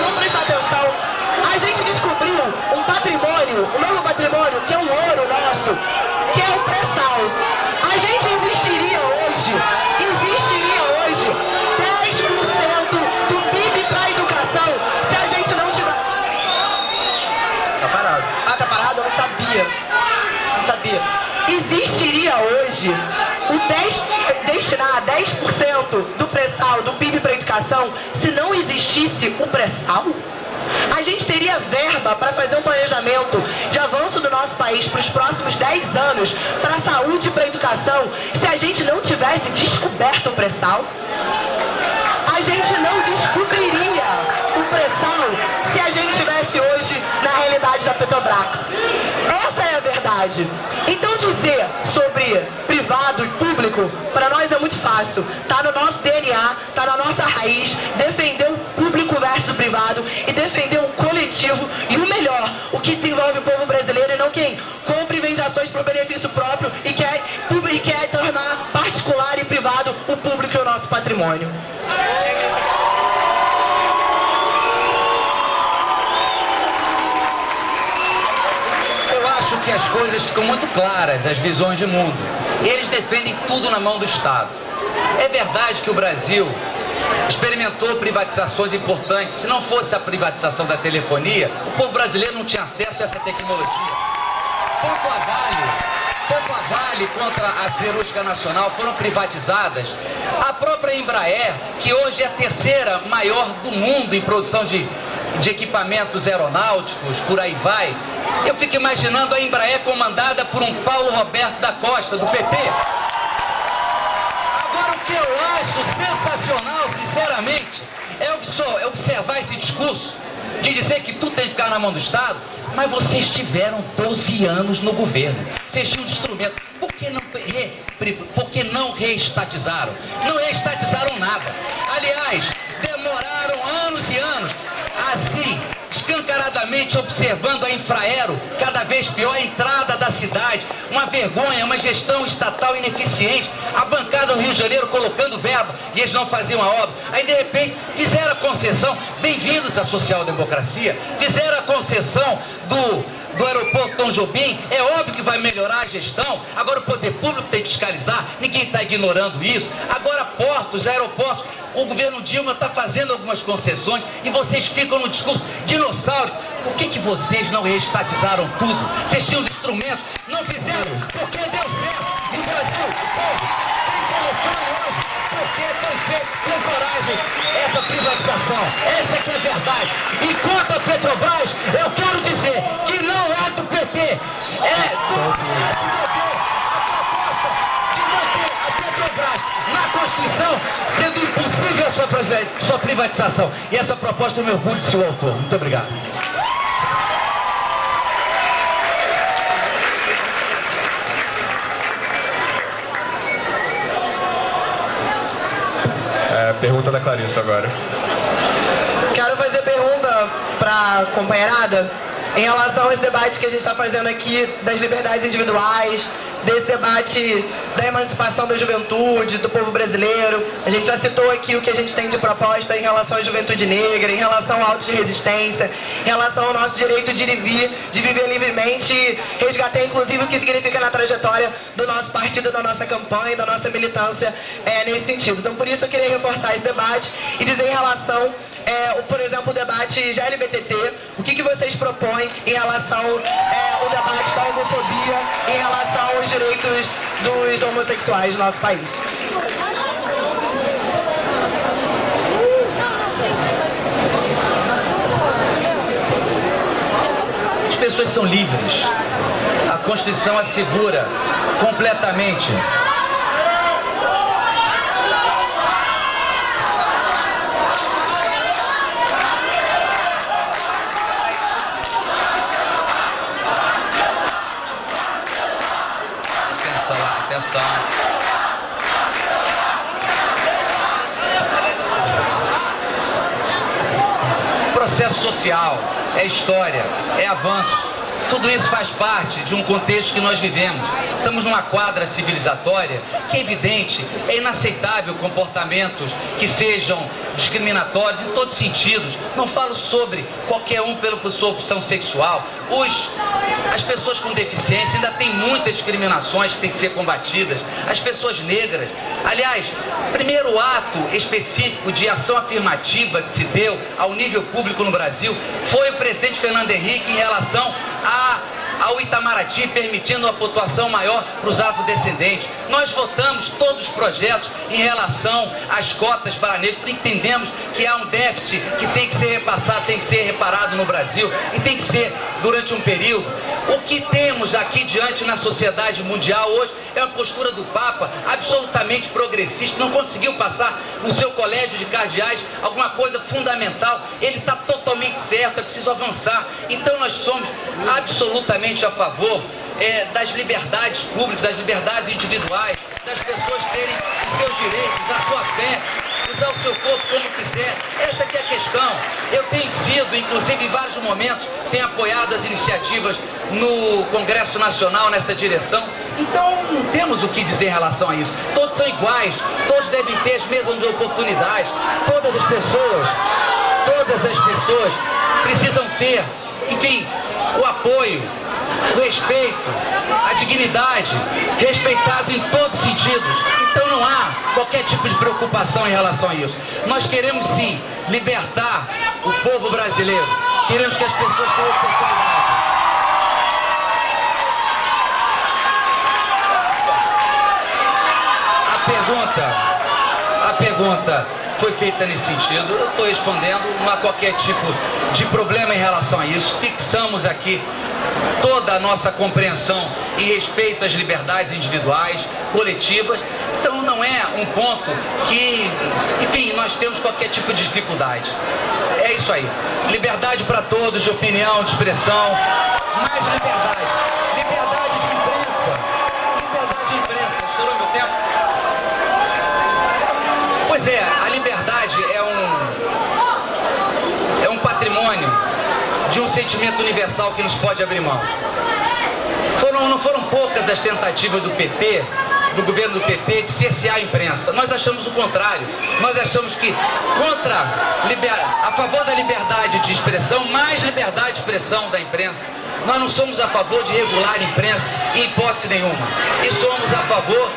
vamos prestar atenção, a gente descobriu um patrimônio, um novo patrimônio, que é um ouro nosso, que é o pré-sal. A gente existiria hoje 10% do PIB para a educação se a gente não tiver... Tá parado. Ah, tá parado? Eu não sabia. Não sabia. Existiria hoje destinar 10% do pré-sal, do PIB para a educação, se não existisse o pré-sal? A gente teria verba para fazer um planejamento de avanço do nosso país para os próximos 10 anos, para a saúde e para a educação, se a gente não tivesse descoberto o pré-sal? A gente não descobriria o pré-sal se a gente estivesse hoje na realidade da Petrobras. Essa é a verdade. Então dizer sobre privado e público, para nós é muito fácil. Está no nosso DNA, está na nossa raiz, defender o público versus o privado e defender o coletivo e o melhor, o que desenvolve o povo brasileiro e não quem compra e vende ações para o benefício próprio e quer tornar particular e privado o público e o nosso patrimônio. Acho que as coisas ficam muito claras, as visões de mundo. Eles defendem tudo na mão do Estado. É verdade que o Brasil experimentou privatizações importantes. Se não fosse a privatização da telefonia, o povo brasileiro não tinha acesso a essa tecnologia. Tanto a Vale contra a Siderúrgica Nacional foram privatizadas. A própria Embraer, que hoje é a terceira maior do mundo em produção de equipamentos aeronáuticos, por aí vai. Eu fico imaginando a Embraer comandada por um Paulo Roberto da Costa, do PT. Agora, o que eu acho sensacional, sinceramente, é observar esse discurso de dizer que tudo tem que ficar na mão do Estado, mas vocês tiveram 12 anos no governo. Vocês tinham instrumento. Por que não reestatizaram? Não reestatizaram nada. Aliás, demoraram anos e anos, assim, escancaradamente observando a Infraero, cada vez pior, a entrada da cidade, uma vergonha, uma gestão estatal ineficiente, a bancada do Rio de Janeiro colocando verba e eles não faziam a obra. Aí de repente fizeram a concessão, bem-vindos à social-democracia, fizeram a concessão do aeroporto Tom Jobim. É óbvio que vai melhorar a gestão. Agora o poder público tem que fiscalizar, ninguém está ignorando isso. Agora portos, aeroportos, o governo Dilma está fazendo algumas concessões e vocês ficam no discurso dinossauro. Por que vocês não estatizaram tudo? Vocês tinham os instrumentos, não fizeram porque deu certo. E o Brasil, o povo, tem telefone hoje porque tem feito com coragem essa privatização. Essa que é a verdade. E quanto a Petrobras, eu quero dizer que não é do PT, é do PSDB. A proposta de manter a Petrobras na Constituição, sendo impossível a sua privatização. E essa proposta eu me orgulho de ser o autor. Muito obrigado. Pergunta da Clarissa agora. Quero fazer pergunta para a companheirada em relação a esse debate que a gente está fazendo aqui das liberdades individuais, desse debate da emancipação da juventude, do povo brasileiro. A gente já citou aqui o que a gente tem de proposta em relação à juventude negra, em relação ao auto de resistência, em relação ao nosso direito de ir e vir, de viver livremente, e resgatar inclusive o que significa na trajetória do nosso partido, da nossa campanha, da nossa militância nesse sentido. Então por isso eu queria reforçar esse debate e dizer em relação por exemplo, o debate GLBTT, o que vocês propõem em relação ao debate da homofobia, em relação aos direitos dos homossexuais do nosso país. As pessoas são livres. A Constituição assegura completamente. Processo social, é história, é avanço. Tudo isso faz parte de um contexto que nós vivemos. Estamos numa quadra civilizatória que é evidente, é inaceitável comportamentos que sejam discriminatórios em todos os sentidos. Não falo sobre qualquer um pela sua opção sexual. As pessoas com deficiência ainda tem muitas discriminações que têm que ser combatidas. As pessoas negras. Aliás, primeiro ato específico de ação afirmativa que se deu ao nível público no Brasil foi o presidente Fernando Henrique em relação ao Itamaraty, permitindo uma pontuação maior para os afrodescendentes. Nós votamos todos os projetos em relação às cotas para negros, porque entendemos que há um déficit que tem que ser repassado, tem que ser reparado no Brasil e tem que ser durante um período. O que temos aqui diante na sociedade mundial hoje é uma postura do Papa absolutamente progressista, não conseguiu passar no seu colégio de cardeais alguma coisa fundamental. Ele está totalmente certo, é preciso avançar. Então nós somos absolutamente a favor das liberdades públicas, das liberdades individuais, das pessoas terem os seus direitos, a sua fé, usar o seu corpo como quiser. Essa que é a questão. Eu tenho sido, inclusive em vários momentos, tenho apoiado as iniciativas no Congresso Nacional nessa direção. Então não temos o que dizer em relação a isso. Todos são iguais, todos devem ter as mesmas oportunidades. Todas as pessoas precisam ter, enfim, o apoio, o respeito, a dignidade, respeitados em todos os sentidos. Então não há qualquer tipo de preocupação em relação a isso. Nós queremos sim libertar o povo brasileiro. Queremos que as pessoas tenham oportunidade. A pergunta foi feita nesse sentido. Eu estou respondendo, não há qualquer tipo de problema em relação a isso. Fixamos aqui toda a nossa compreensão e respeito às liberdades individuais, coletivas. Então não é um ponto que, enfim, nós temos qualquer tipo de dificuldade. É isso aí. Liberdade para todos, de opinião, de expressão. Mais liberdade. Liberdade de imprensa. Liberdade de imprensa. Estourou meu tempo? Pois é, a liberdade é um patrimônio de um sentimento universal que nos pode abrir mão. Não foram poucas as tentativas do PT, do governo do PT, de cercear a imprensa. Nós achamos o contrário. Nós achamos que a favor da liberdade de expressão, mais liberdade de expressão da imprensa. Nós não somos a favor de regular a imprensa em hipótese nenhuma. E somos a favor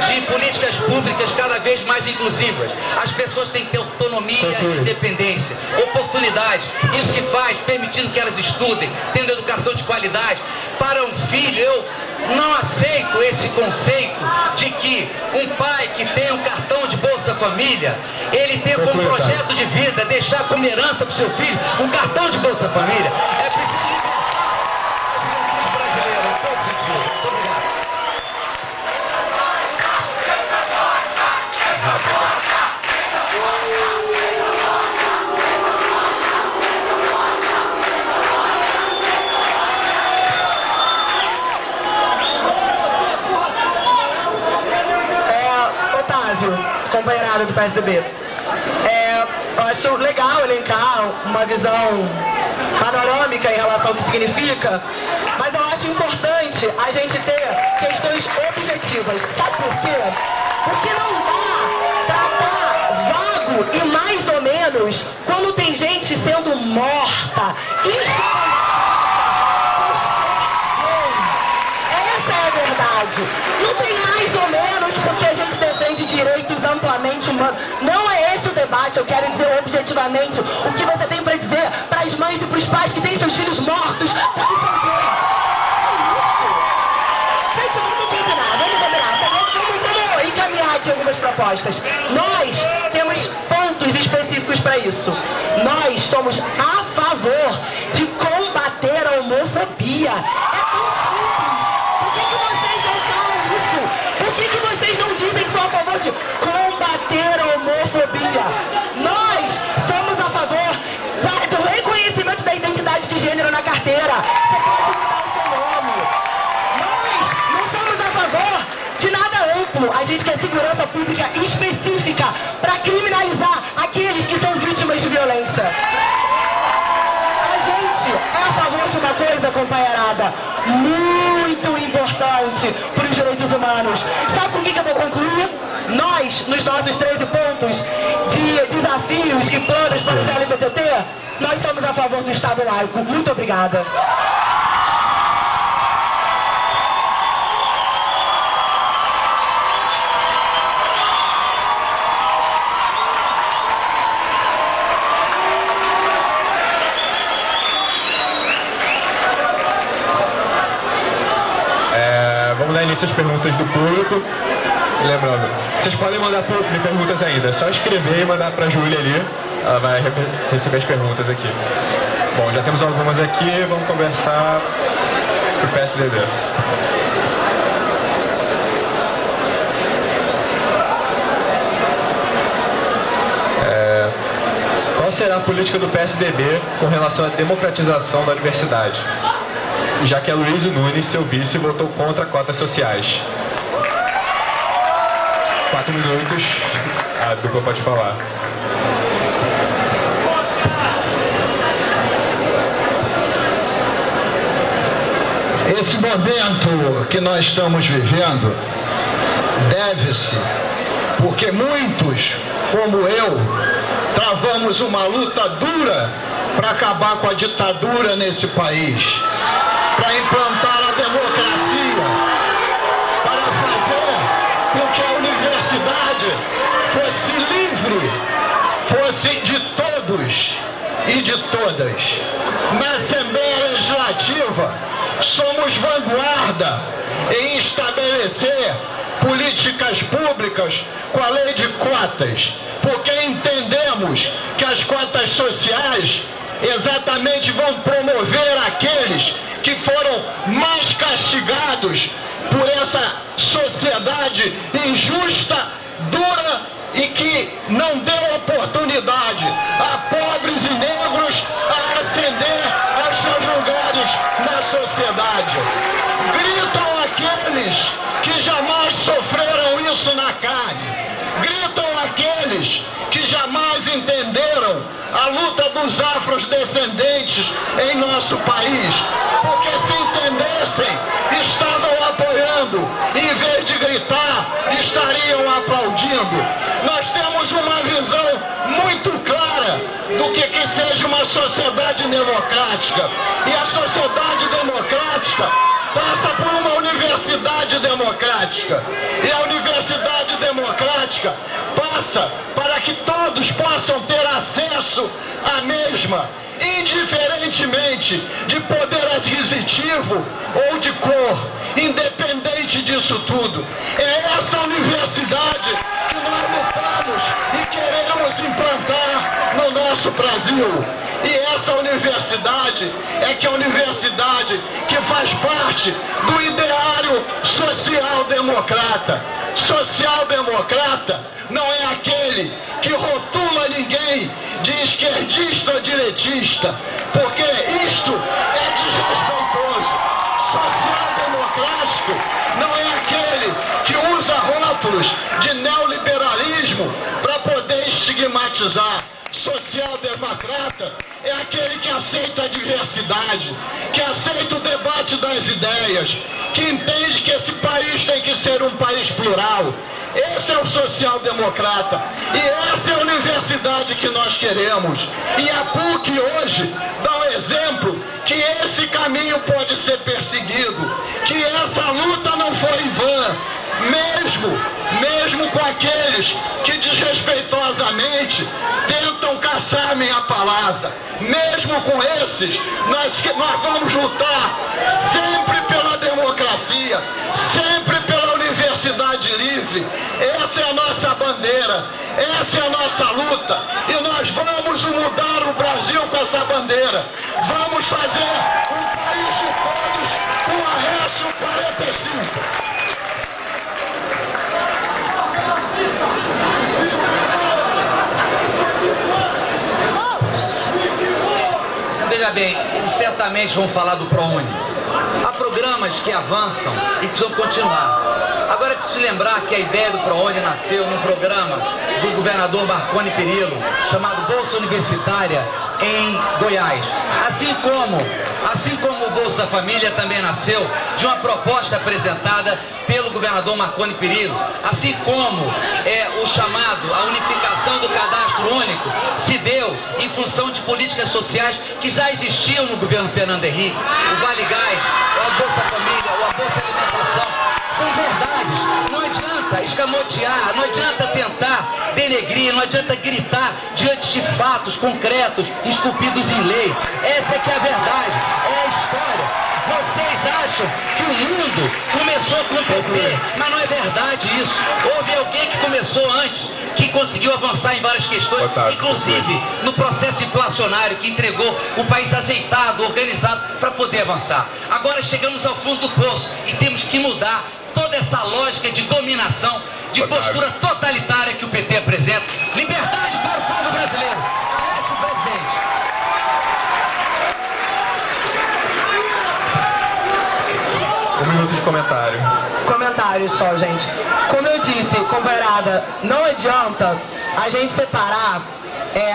de políticas públicas cada vez mais inclusivas. As pessoas têm que ter autonomia e independência, oportunidade. Isso se faz permitindo que elas estudem, tendo educação de qualidade. Para um filho, eu não aceito esse conceito de que um pai que tem um cartão de Bolsa Família, ele tem como projeto de vida deixar como herança para o seu filho um cartão de Bolsa Família. É preciso companheirada do PSDB. Eu acho legal elencar uma visão panorâmica em relação ao que significa, mas eu acho importante a gente ter questões objetivas. Sabe por quê? Porque não dá pra estar vago e mais ou menos quando tem gente sendo morta, essa é a verdade. Não tem mais ou menos porque a gente defende direitos amplamente humanos. Não é esse o debate. Eu quero dizer objetivamente o que você tem para dizer para as mães e para os pais que têm seus filhos mortos porque são doentes. Gente, vamos combinar. Vamos encaminhar aqui algumas propostas. Nós temos pontos específicos para isso. Nós somos a favor de combater a homofobia. Por que vocês não dizem que são a favor de combater a homofobia? Nós somos a favor do reconhecimento da identidade de gênero na carteira. Você pode mudar o seu nome. Nós não somos a favor de nada amplo. A gente quer segurança pública específica para criminalizar aqueles que são vítimas de violência. A gente é a favor de uma coisa, companheirada, muito importante para os direitos humanos. Sabe com o que eu vou concluir? Nós, nos nossos 13 pontos de desafios e planos para o LGBTT, nós somos a favor do Estado laico. Muito obrigada. Vamos dar início às perguntas do público. Lembrando, vocês podem mandar perguntas ainda. É só escrever e mandar para a Júlia ali. Ela vai receber as perguntas aqui. Bom, já temos algumas aqui. Vamos conversar para o PSDB. Qual será a política do PSDB com relação à democratização da universidade? Já que a Luísa Nunes, seu vice, votou contra cotas sociais. 4 minutos, a dupla pode falar. Esse momento que nós estamos vivendo deve-se porque muitos, como eu, travamos uma luta dura para acabar com a ditadura nesse país, para implantar a democracia, para fazer com que a universidade fosse livre, fosse de todos e de todas. Na Assembleia Legislativa, somos vanguarda em estabelecer políticas públicas com a lei de cotas, porque entendemos que as cotas sociais exatamente vão promover aqueles que foram mais castigados por essa sociedade injusta, dura e que não deu oportunidade a pobres e negros a ascender aos seus lugares na sociedade. Gritam aqueles que jamais sofreram isso na carne. Gritam aqueles que jamais entenderam a luta dos afrodescendentes em nosso país, porque se entendessem, estavam apoiando, em vez de gritar, estariam aplaudindo. Nós temos uma visão muito clara do que seja uma sociedade democrática, e a sociedade democrática passa por uma universidade democrática, e a universidade democrática passa para que todos possam ter acesso à mesma, indiferentemente de poder aquisitivo ou de cor, independente disso tudo. É essa universidade que nós lutamos e queremos implantar no nosso Brasil. E essa universidade é que a universidade que faz parte do ideário social-democrata. Social-democrata não é aquele que rotula ninguém de esquerdista ou direitista, porque isto é desrespeitoso. Social-democrático não é aquele que usa rótulos de neoliberalismo para poder estigmatizar. Social-democrata é aquele que aceita a diversidade, que aceita o debate das ideias, que entende que esse país tem que ser um país plural. Esse é o social-democrata, e essa é a universidade que nós queremos. E a PUC hoje dá um exemplo que esse caminho pode ser perseguido, que essa luta não foi em vão, mesmo com aqueles que desrespeitosamente tentam caçar minha palavra. Mesmo com esses, nós vamos lutar sempre pela democracia, sempre pela universidade livre. Essa é a nossa bandeira, essa é a nossa luta, e nós vamos mudar o Brasil com essa bandeira. Vamos fazer um país de todos com a Aécio 45. Veja bem, eles certamente vão falar do ProUni. Há programas que avançam e precisam continuar. Agora é preciso lembrar que a ideia do ProUni nasceu num programa do governador Marconi Perillo, chamado Bolsa Universitária, em Goiás. Assim como o Bolsa Família também nasceu de uma proposta apresentada pelo governador Marconi Perillo, assim como o chamado, a unificação do cadastro único, se deu em função de políticas sociais que já existiam no governo Fernando Henrique, o Vale Gás, a Bolsa Família, a Bolsa Alimentação. São verdades, não adianta escamotear, não adianta tentar denegrir, não adianta gritar diante de fatos concretos, esculpidos em lei. Essa é que é a verdade, é a história. Vocês acham que o mundo começou com o PT, mas não é verdade isso. Houve alguém que começou antes, que conseguiu avançar em várias questões, inclusive no processo inflacionário, que entregou o país azeitado, organizado, para poder avançar. Agora chegamos ao fundo do poço e temos que mudar toda essa lógica de dominação, de postura totalitária que o PT apresenta. Liberdade para o povo brasileiro. Aécio, presidente. Um minuto de comentário. Comentário só, gente. Como eu disse, companheirada, não adianta a gente separar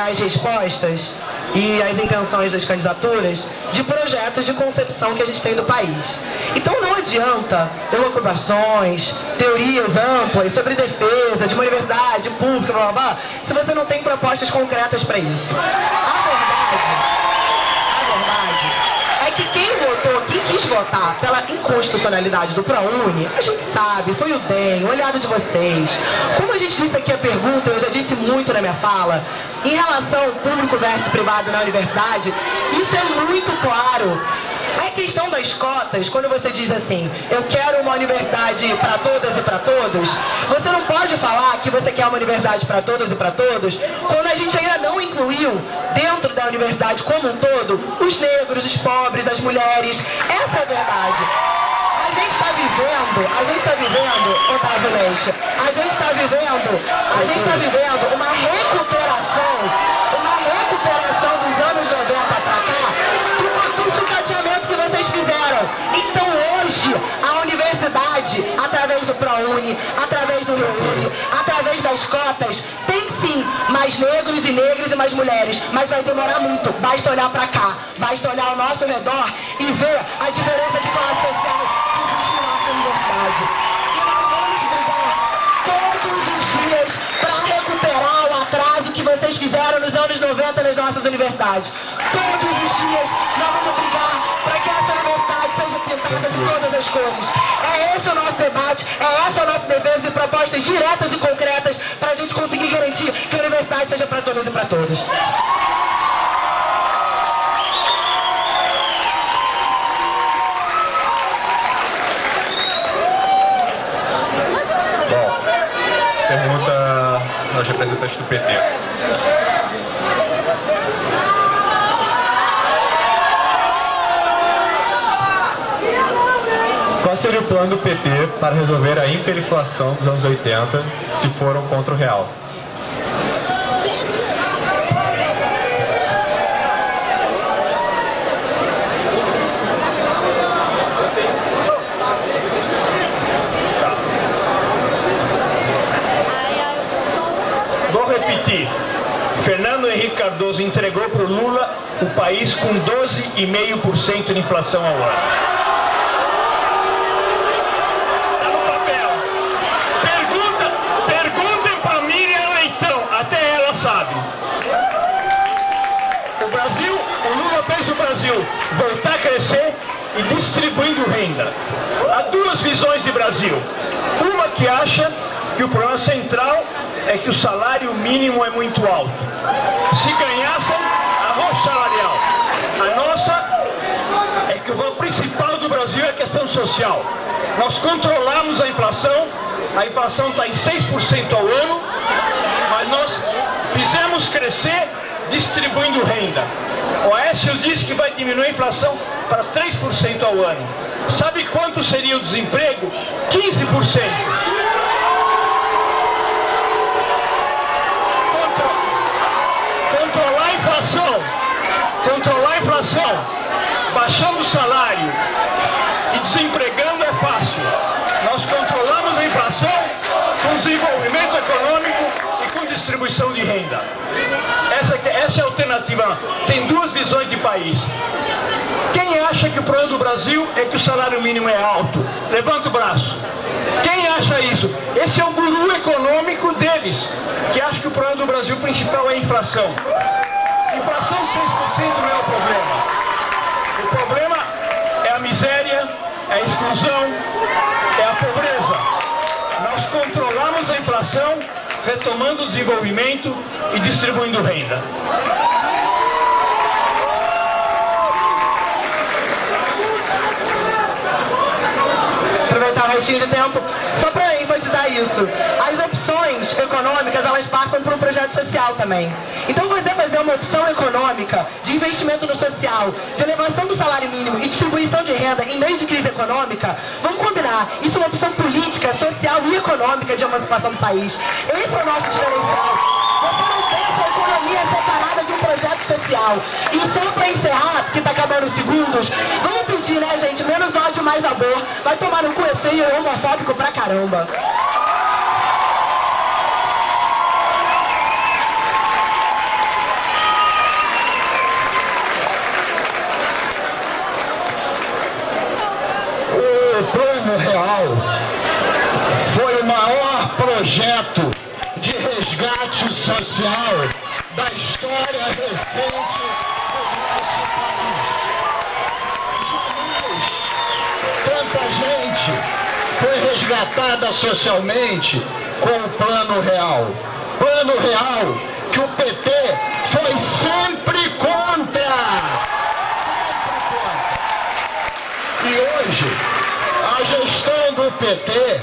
as respostas e as intenções das candidaturas de projetos de concepção que a gente tem do país. Então não adianta elucubrações, teorias amplas sobre defesa de uma universidade pública, blá blá blá, se você não tem propostas concretas para isso. A verdade é que quem quis votar pela inconstitucionalidade do ProUni, a gente sabe, foi o DEM, o olhado de vocês. Como a gente disse aqui a pergunta, eu já disse muito na minha fala, em relação ao público versus privado na universidade, isso é muito claro. A questão das cotas, quando você diz assim, eu quero uma universidade para todas e para todos, você não pode falar que você quer uma universidade para todas e para todos, quando a gente ainda não incluiu dentro da universidade como um todo, os negros, os pobres, as mulheres. Essa é a verdade. A gente está vivendo, Otávio Leite, a gente está vivendo uma recuperação dos anos 90 para cá, do sucateamento que vocês fizeram. Então hoje, a universidade, através do ProUni, através do ReUni, através das cotas, tem sim mais negros e negras e mais mulheres, mas vai demorar muito. Basta olhar para cá, basta olhar ao nosso redor e ver a diferença de classe social que existe na nossa universidade. E nós vamos brigar todos os dias para recuperar o atraso que vocês fizeram nos anos 90 nas nossas universidades. Todos os dias nós vamos brigar para que essa universidade seja pintada de todas as cores. É esse o nosso debate, é essa a nossa defesa e propostas diretas e concretas para a gente conseguir garantir que a universidade seja para todas e para todos. Bom, pergunta aos representantes do PT. Qual seria o plano do PT para resolver a hiperinflação dos anos 80 se foram contra o real? Vou repetir. Fernando Henrique Cardoso entregou para o Lula o país com 12,5% de inflação ao ano. Está no papel. Perguntem para Miriam Leitão, até ela sabe. O Lula fez o Brasil voltar a crescer e distribuindo renda. Há duas visões de Brasil. Uma que acha que o problema central é que o salário mínimo é muito alto. Se ganhassem, arroz salarial. A nossa é que o valor principal do Brasil é a questão social. Nós controlamos a inflação está em 6% ao ano, mas nós fizemos crescer distribuindo renda. O Aécio disse que vai diminuir a inflação para 3% ao ano. Sabe quanto seria o desemprego? 15%. Controlar a inflação, baixando o salário e desempregando é fácil. Nós controlamos a inflação com desenvolvimento econômico e com distribuição de renda. Essa é a alternativa. Tem duas visões de país. Quem acha que o problema do Brasil é que o salário mínimo é alto? Levanta o braço. Quem acha isso? Esse é o guru econômico deles, que acha que o problema do Brasil principal é a inflação. Inflação 6% não é o problema. O problema é a miséria, é a exclusão, é a pobreza. Nós controlamos a inflação, retomando o desenvolvimento e distribuindo renda. Aproveitar o restinho de tempo, só para enfatizar isso. As opções econômicas, elas passam por um projeto social também. Então você fazer uma opção econômica de investimento no social, de elevação do salário mínimo e distribuição de renda em meio de crise econômica, vamos combinar, isso é uma opção política, social e econômica de emancipação do país. Esse é o nosso diferencial. Você não pensa a economia separada de um projeto social. E só para encerrar, porque está acabando os segundos, vamos pedir, né, gente, menos ódio, mais amor. Vai tomar no cu, é feio, é homofóbico pra caramba. O Plano Real foi o maior projeto de resgate social da história recente do nosso país. Jamais tanta gente foi resgatada socialmente com o Plano Real. Plano Real que o PT foi sempre contra. PT,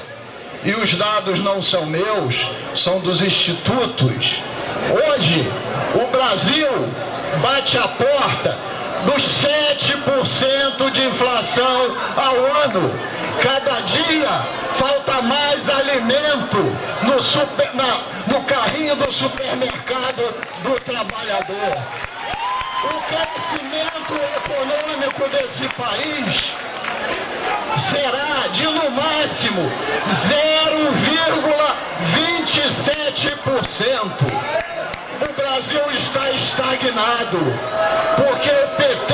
e os dados não são meus, são dos institutos, hoje o Brasil bate a porta dos 7% de inflação ao ano. Cada dia falta mais alimento no carrinho do supermercado do trabalhador. O crescimento econômico desse país será de, no máximo, 0,27%. O Brasil está estagnado, porque o PT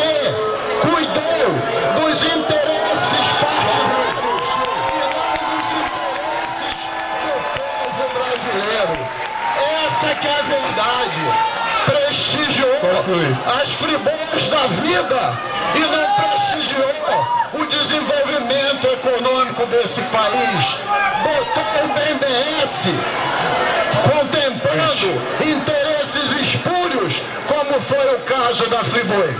cuidou dos interesses partidários e não dos interesses do povo brasileiro. Essa que é a verdade. Prestigiou as fribões da vida e não prestigiou o desenvolvimento econômico desse país. Botou o BNDES contemplando interesses espúrios, como foi o caso da Friboi.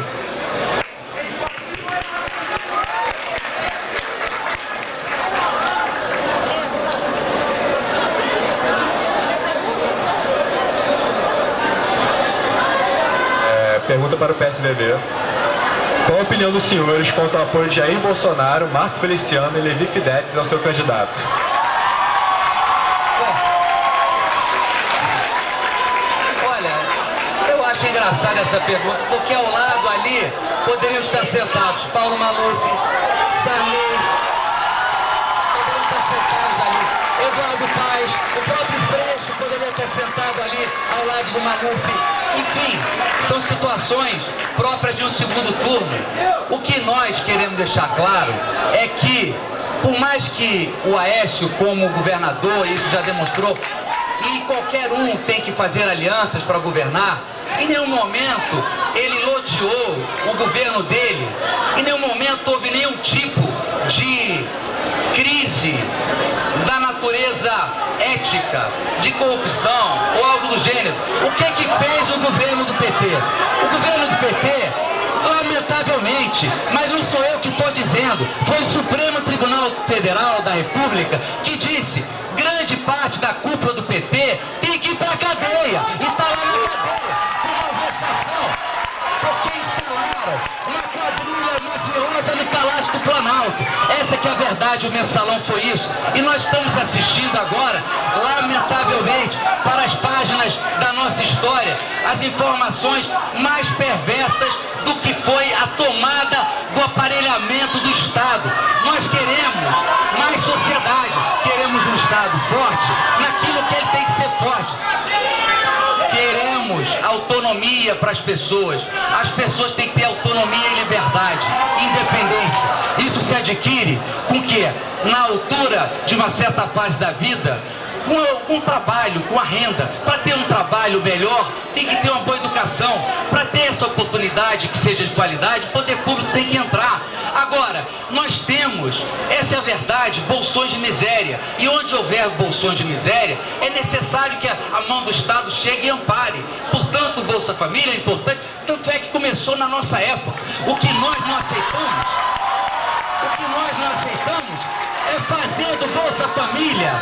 Pergunta para o PSDB. Qual a opinião dos senhores quanto ao apoio de Jair Bolsonaro, Marco Feliciano e Levi Fidelix ao seu candidato? Olha, eu acho engraçada essa pergunta, porque ao lado ali poderiam estar sentados Paulo Maluf, Sarney, poderiam estar sentados ali, Eduardo Paes, o próprio Freixo poderia estar sentado ali ao lado do Maluf. Enfim, são situações próprias de um segundo turno. O que nós queremos deixar claro é que, por mais que o Aécio, como governador, isso já demonstrou, e qualquer um tem que fazer alianças para governar, em nenhum momento ele loteou o governo dele, em nenhum momento houve nenhum tipo de crise da natureza ética, de corrupção ou algo do gênero. O que fez o governo do PT? O governo do PT, lamentavelmente, mas não sou eu que estou dizendo, foi o Supremo Tribunal Federal da República que disse: grande parte da cúpula do PT tem que ir para a cadeia, e está lá na cadeia por malversação, porque instalaram uma quadrilha mafiosa no Palácio do Planalto. Essa que é a verdade, o Mensalão foi isso. E nós estamos assistindo agora, lamentavelmente, para as páginas da nossa história, as informações mais perversas do que foi a tomada do aparelhamento do Estado. Nós queremos mais sociedade, queremos um Estado forte naquilo que ele tem que ser forte. Queremos autonomia para as pessoas têm que ter autonomia e liberdade, independência. Isso se adquire com o quê? Na altura de uma certa fase da vida, com o trabalho, com a renda. Para ter um trabalho melhor, tem que ter uma boa educação. Para ter essa oportunidade que seja de qualidade, o poder público tem que entrar. Agora, nós temos, essa é a verdade, bolsões de miséria. E onde houver bolsões de miséria, é necessário que a mão do Estado chegue e ampare. Portanto, o Bolsa Família é importante, tanto é que começou na nossa época. O que nós não aceitamos é fazer do Bolsa Família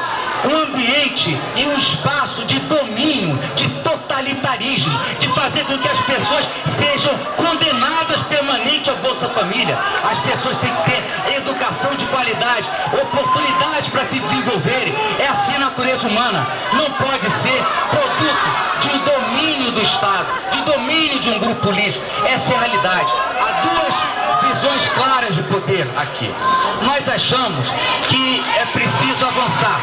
um ambiente e um espaço de domínio, de totalitarismo, de fazer com que as pessoas sejam condenadas permanente ao Bolsa Família. As pessoas têm que ter educação de qualidade, oportunidade para se desenvolverem. É assim a natureza humana. Não pode ser produto de domínio do Estado, de domínio de um grupo político. Essa é a realidade. Há duas visões claras de poder aqui. Nós achamos que é preciso avançar.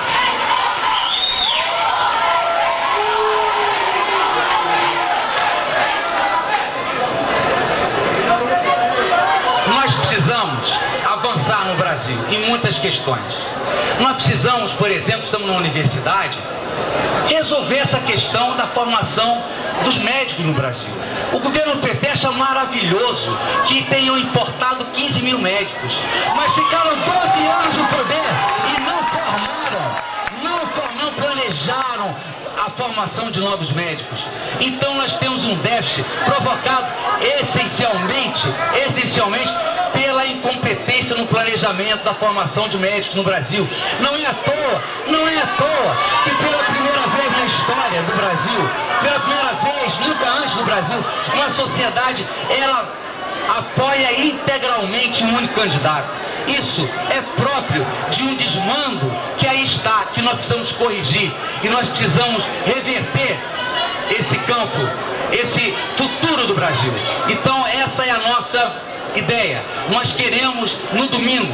Nós precisamos avançar no Brasil em muitas questões. Nós precisamos, por exemplo, estamos na universidade, resolver essa questão da formação dos médicos no Brasil. O governo PT acha maravilhoso que tenham importado 15 mil médicos, mas ficaram 12 anos no poder e não planejaram a formação de novos médicos. Então nós temos um déficit provocado essencialmente pela incompetência no planejamento da formação de médicos no Brasil. Não é à toa que pela primeira vez na história do Brasil, pela primeira vez, nunca antes no Brasil, uma sociedade, ela apoia integralmente um único candidato. Isso é próprio de um desmando que aí está, que nós precisamos corrigir, e nós precisamos reverter esse campo, esse futuro do Brasil. Então essa é a nossa ideia. Nós queremos, no domingo,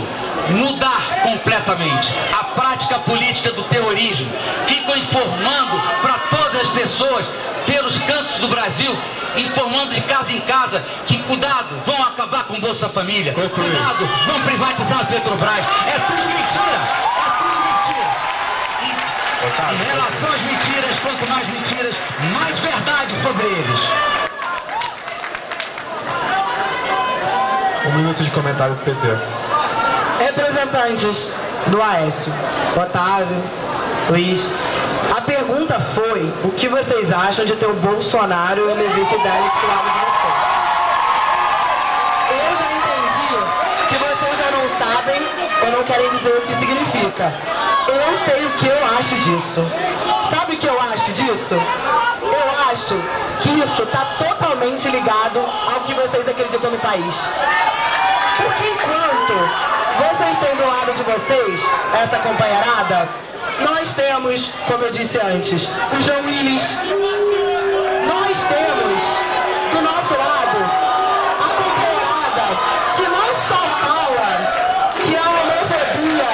mudar completamente a prática política do terrorismo. Ficam informando para todas as pessoas, pelos cantos do Brasil, informando de casa em casa, que cuidado, vão acabar com Bolsa Família, cuidado, vão privatizar a Petrobras. É tudo mentira, Em relação às mentiras, quanto mais mentiras, mais verdade sobre eles. Um minuto de comentário do PT. Representantes do Aécio, Otávio, Luiz, a pergunta foi o que vocês acham de ter o Bolsonaro e o Levi Fidelix do lado de vocês. Eu já entendi que vocês já não sabem ou não querem dizer o que significa. Eu sei o que eu acho disso. Sabe o que eu acho disso? Eu acho que isso está totalmente ligado ao que vocês acreditam no país. Porque enquanto vocês têm do lado de vocês essa companheirada, nós temos, como eu disse antes, o João Willis. Nós temos do nosso lado a companheirada que não só fala que a homofobia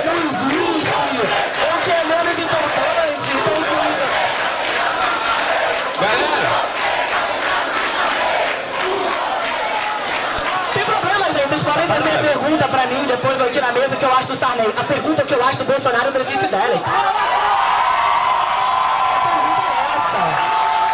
não existe, ou que é menos importante, Galera! Tem problema, gente. Vocês podem fazer a pergunta pra mim depois aqui na mesa que eu acho do Sarney. A pergunta que eu acho do Bolsonaro e do Levi Fidelix.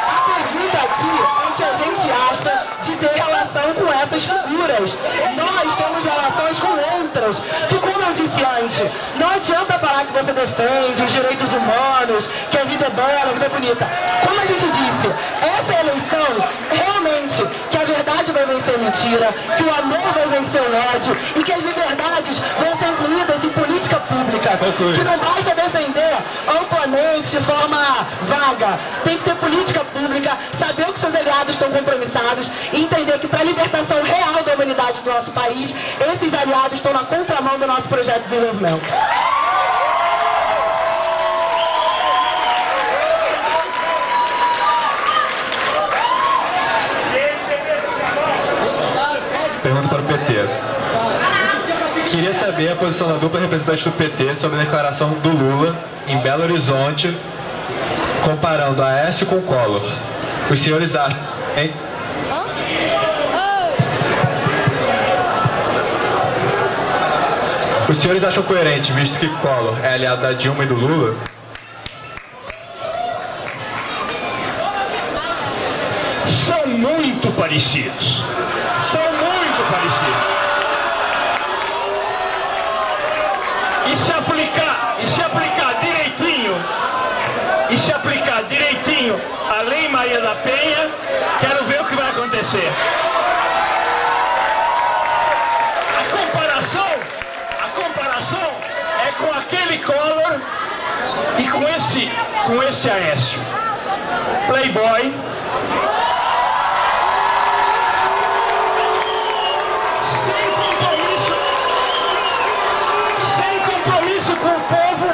A pergunta aqui é o que a gente acha de ter relação com essas figuras. Nós temos relações com outras. Que, como eu disse antes, não adianta falar que você defende os direitos humanos, que a vida é bela, a vida é bonita. Como a gente disse, essa eleição realmente que a verdade vai vencer a mentira, que o amor vai vencer o ódio e que as liberdades vão ser incluídas em política pública. Que não basta defender amplamente, de forma vaga. Tem que ter política pública, saber o que seus aliados estão compromissados e entender que para a libertação real da humanidade do nosso país, esses aliados estão na contramão do nosso projeto de desenvolvimento. Pergunta para o PT. Queria saber a posição da dupla representante do PT sobre a declaração do Lula em Belo Horizonte, comparando Aécio com Collor. Os senhores acham... Hein? Os senhores acham coerente, visto que Collor é aliado da Dilma e do Lula? São muito parecidos. São muito parecidos. E se aplicar direitinho a Lei Maria da Penha, quero ver o que vai acontecer. A comparação é com aquele Collor e com esse Aécio. Playboy. Com o povo,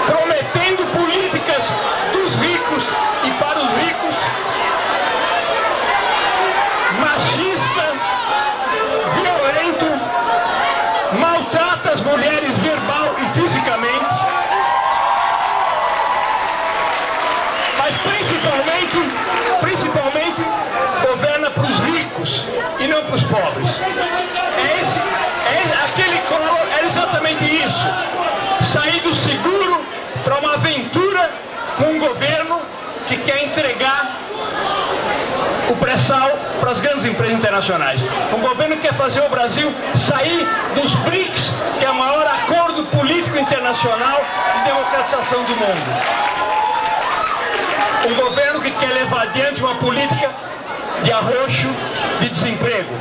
prometendo políticas dos ricos e para os ricos, machista, violento, maltrata as mulheres verbal e fisicamente, mas principalmente governa para os ricos e não para os pobres. Aquele Collor era exatamente isso. Sair do seguro para uma aventura com um governo que quer entregar o pré-sal para as grandes empresas internacionais. Um governo que quer fazer o Brasil sair dos BRICS, que é o maior acordo político internacional de democratização do mundo. Um governo que quer levar adiante uma política de arroxo, de desemprego.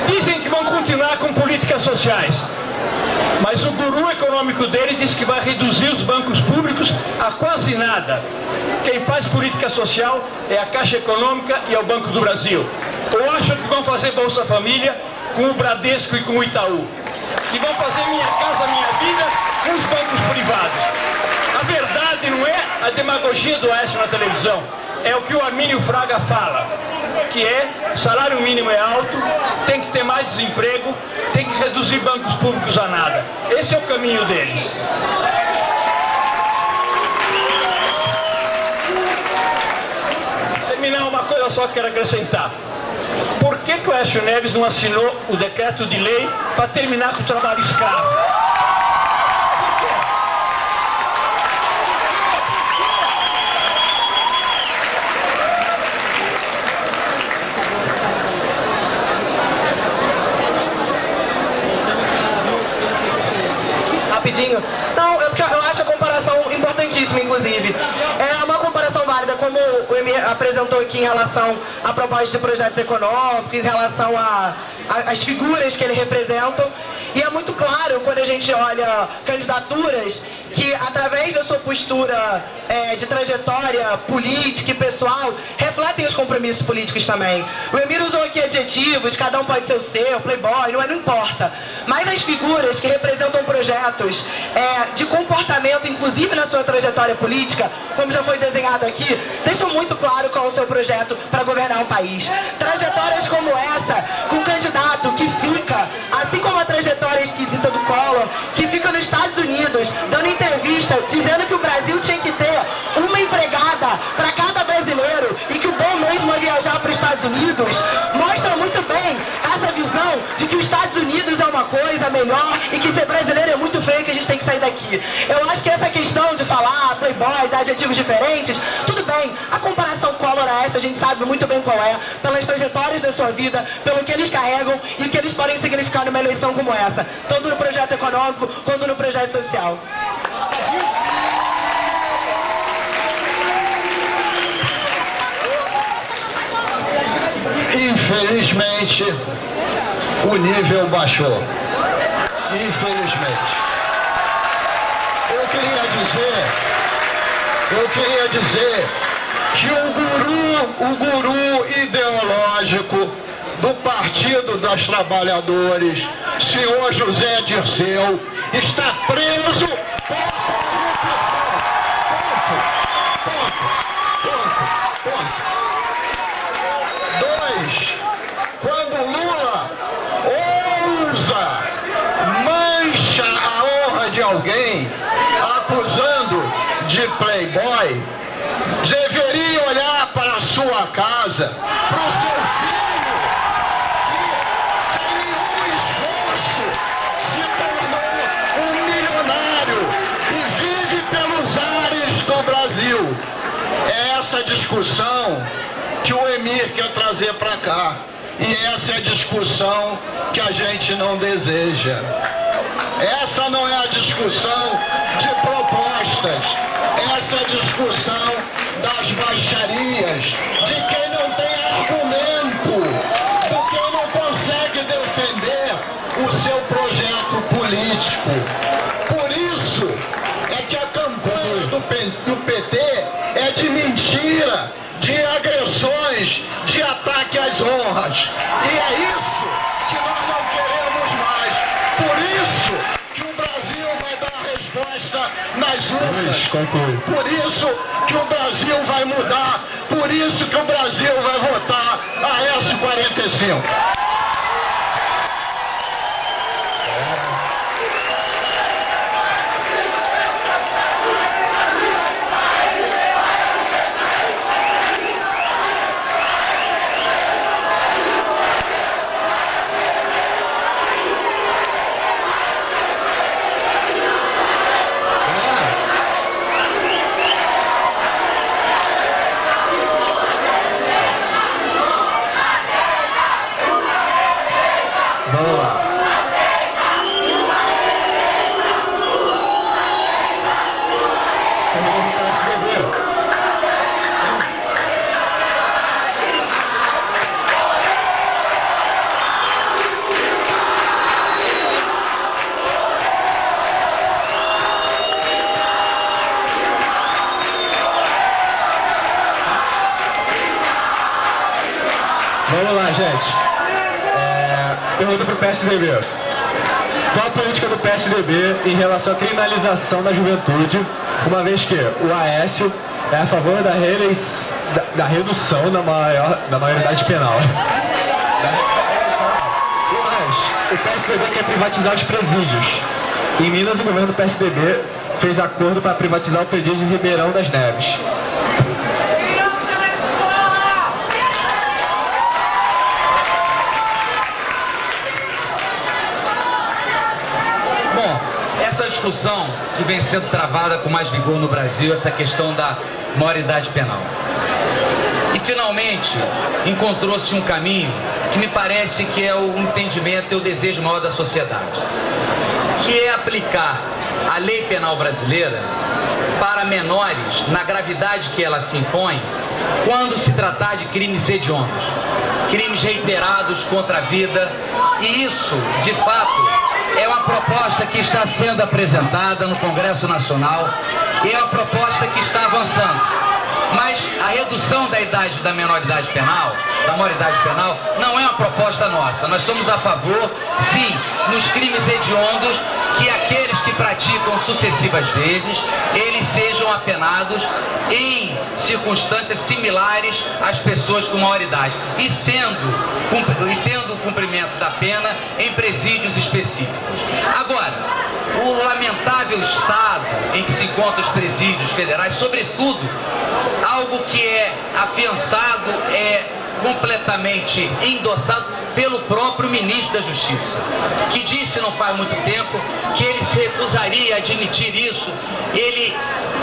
Dizem que vão continuar com políticas sociais, mas o guru econômico dele diz que vai reduzir os bancos públicos a quase nada. Quem faz política social é a Caixa Econômica e é o Banco do Brasil. Eu acho que vão fazer Bolsa Família com o Bradesco e com o Itaú. Que vão fazer Minha Casa Minha Vida com os bancos privados. A verdade não é a demagogia do Aécio na televisão. É o que o Armínio Fraga fala, que é salário mínimo é alto, tem que ter mais desemprego, tem que reduzir bancos públicos a nada. Esse é o caminho deles. Terminar uma coisa só que quero acrescentar. Por que o Aécio Neves não assinou o decreto de lei para terminar com o trabalho escravo? Rapidinho. Não, eu acho a comparação importantíssima, inclusive. É uma comparação válida, como o Emir apresentou aqui em relação à proposta de projetos econômicos, em relação às figuras que ele representa. E é muito claro, quando a gente olha candidaturas, que através da sua postura de trajetória política e pessoal, refletem os compromissos políticos também. O Emir usou aqui adjetivos, cada um pode ser o seu, playboy, não importa. Mas as figuras que representam projetos de comportamento, inclusive na sua trajetória política, como já foi desenhado aqui, deixam muito claro qual é o seu projeto para governar um país. Trajetórias como essa, com um candidato que fica, assim como a trajetória esquisita do Collor, que fica nos Estados Unidos, dando entrevista, dizendo que o Brasil tinha que ter uma empregada para cada brasileiro e que o bom mesmo é viajar para os Estados Unidos, mostra muito bem essa visão de que os Estados Unidos é uma coisa melhor e que ser brasileiro é muito feio, que a gente tem que sair daqui. Eu acho que essa questão de falar playboy, dar adjetivos diferentes, tudo bem, a comparação Collor a essa a gente sabe muito bem qual é, pelas trajetórias da sua vida, pelo que eles carregam e o que eles podem significar numa eleição como essa, tanto no projeto econômico quanto no projeto social. Infelizmente, o nível baixou. Infelizmente. Eu queria dizer que o guru ideológico do Partido dos Trabalhadores, senhor José Dirceu, está preso por corrupção. Dois, quando Lula mancha a honra de alguém, acusando de playboy, deveria olhar para a sua casa, para o seu filho, que sem nenhum esforço se tornou um milionário e vive pelos ares do Brasil. É essa discussão que o Emir quer trazer para cá. E essa é a discussão que a gente não deseja. Essa não é a discussão de propostas. Essa é a discussão das baixarias, de quem não tem argumento, de quem não consegue defender o seu projeto político. Por isso é que a campanha do PT é de mentira, de agressões, de ataque às honras. E é isso que nós não queremos mais. Por isso que o Brasil vai dar a resposta nas urnas. Por isso que o Brasil vai mudar. Por isso que o Brasil vai votar a S45. Vamos lá, gente. Pergunta pro PSDB. Qual a política do PSDB em relação à criminalização da juventude, uma vez que o Aécio é a favor da redução da maioridade penal? E mais, o PSDB quer privatizar os presídios. Em Minas, o governo do PSDB fez acordo para privatizar o presídio de Ribeirão das Neves. Essa discussão que vem sendo travada com mais vigor no Brasil, essa questão da maioridade penal. E finalmente encontrou-se um caminho que me parece que é o entendimento e o desejo maior da sociedade, que é aplicar a lei penal brasileira para menores na gravidade que ela se impõe quando se tratar de crimes hediondos, crimes reiterados contra a vida. E isso, de fato, é uma proposta que está sendo apresentada no Congresso Nacional e é uma proposta que está avançando. Mas a redução da idade da maioridade penal, não é uma proposta nossa. Nós somos a favor, sim, nos crimes hediondos, que aqueles que praticam sucessivas vezes, eles sejam apenados em circunstâncias similares às pessoas com maioridade e tendo o cumprimento da pena em presídios específicos. Agora, o lamentável estado em que se encontram os presídios federais, sobretudo, algo que é afiançado, é completamente endossado pelo próprio ministro da Justiça, que disse não faz muito tempo que ele se recusaria a admitir isso. Ele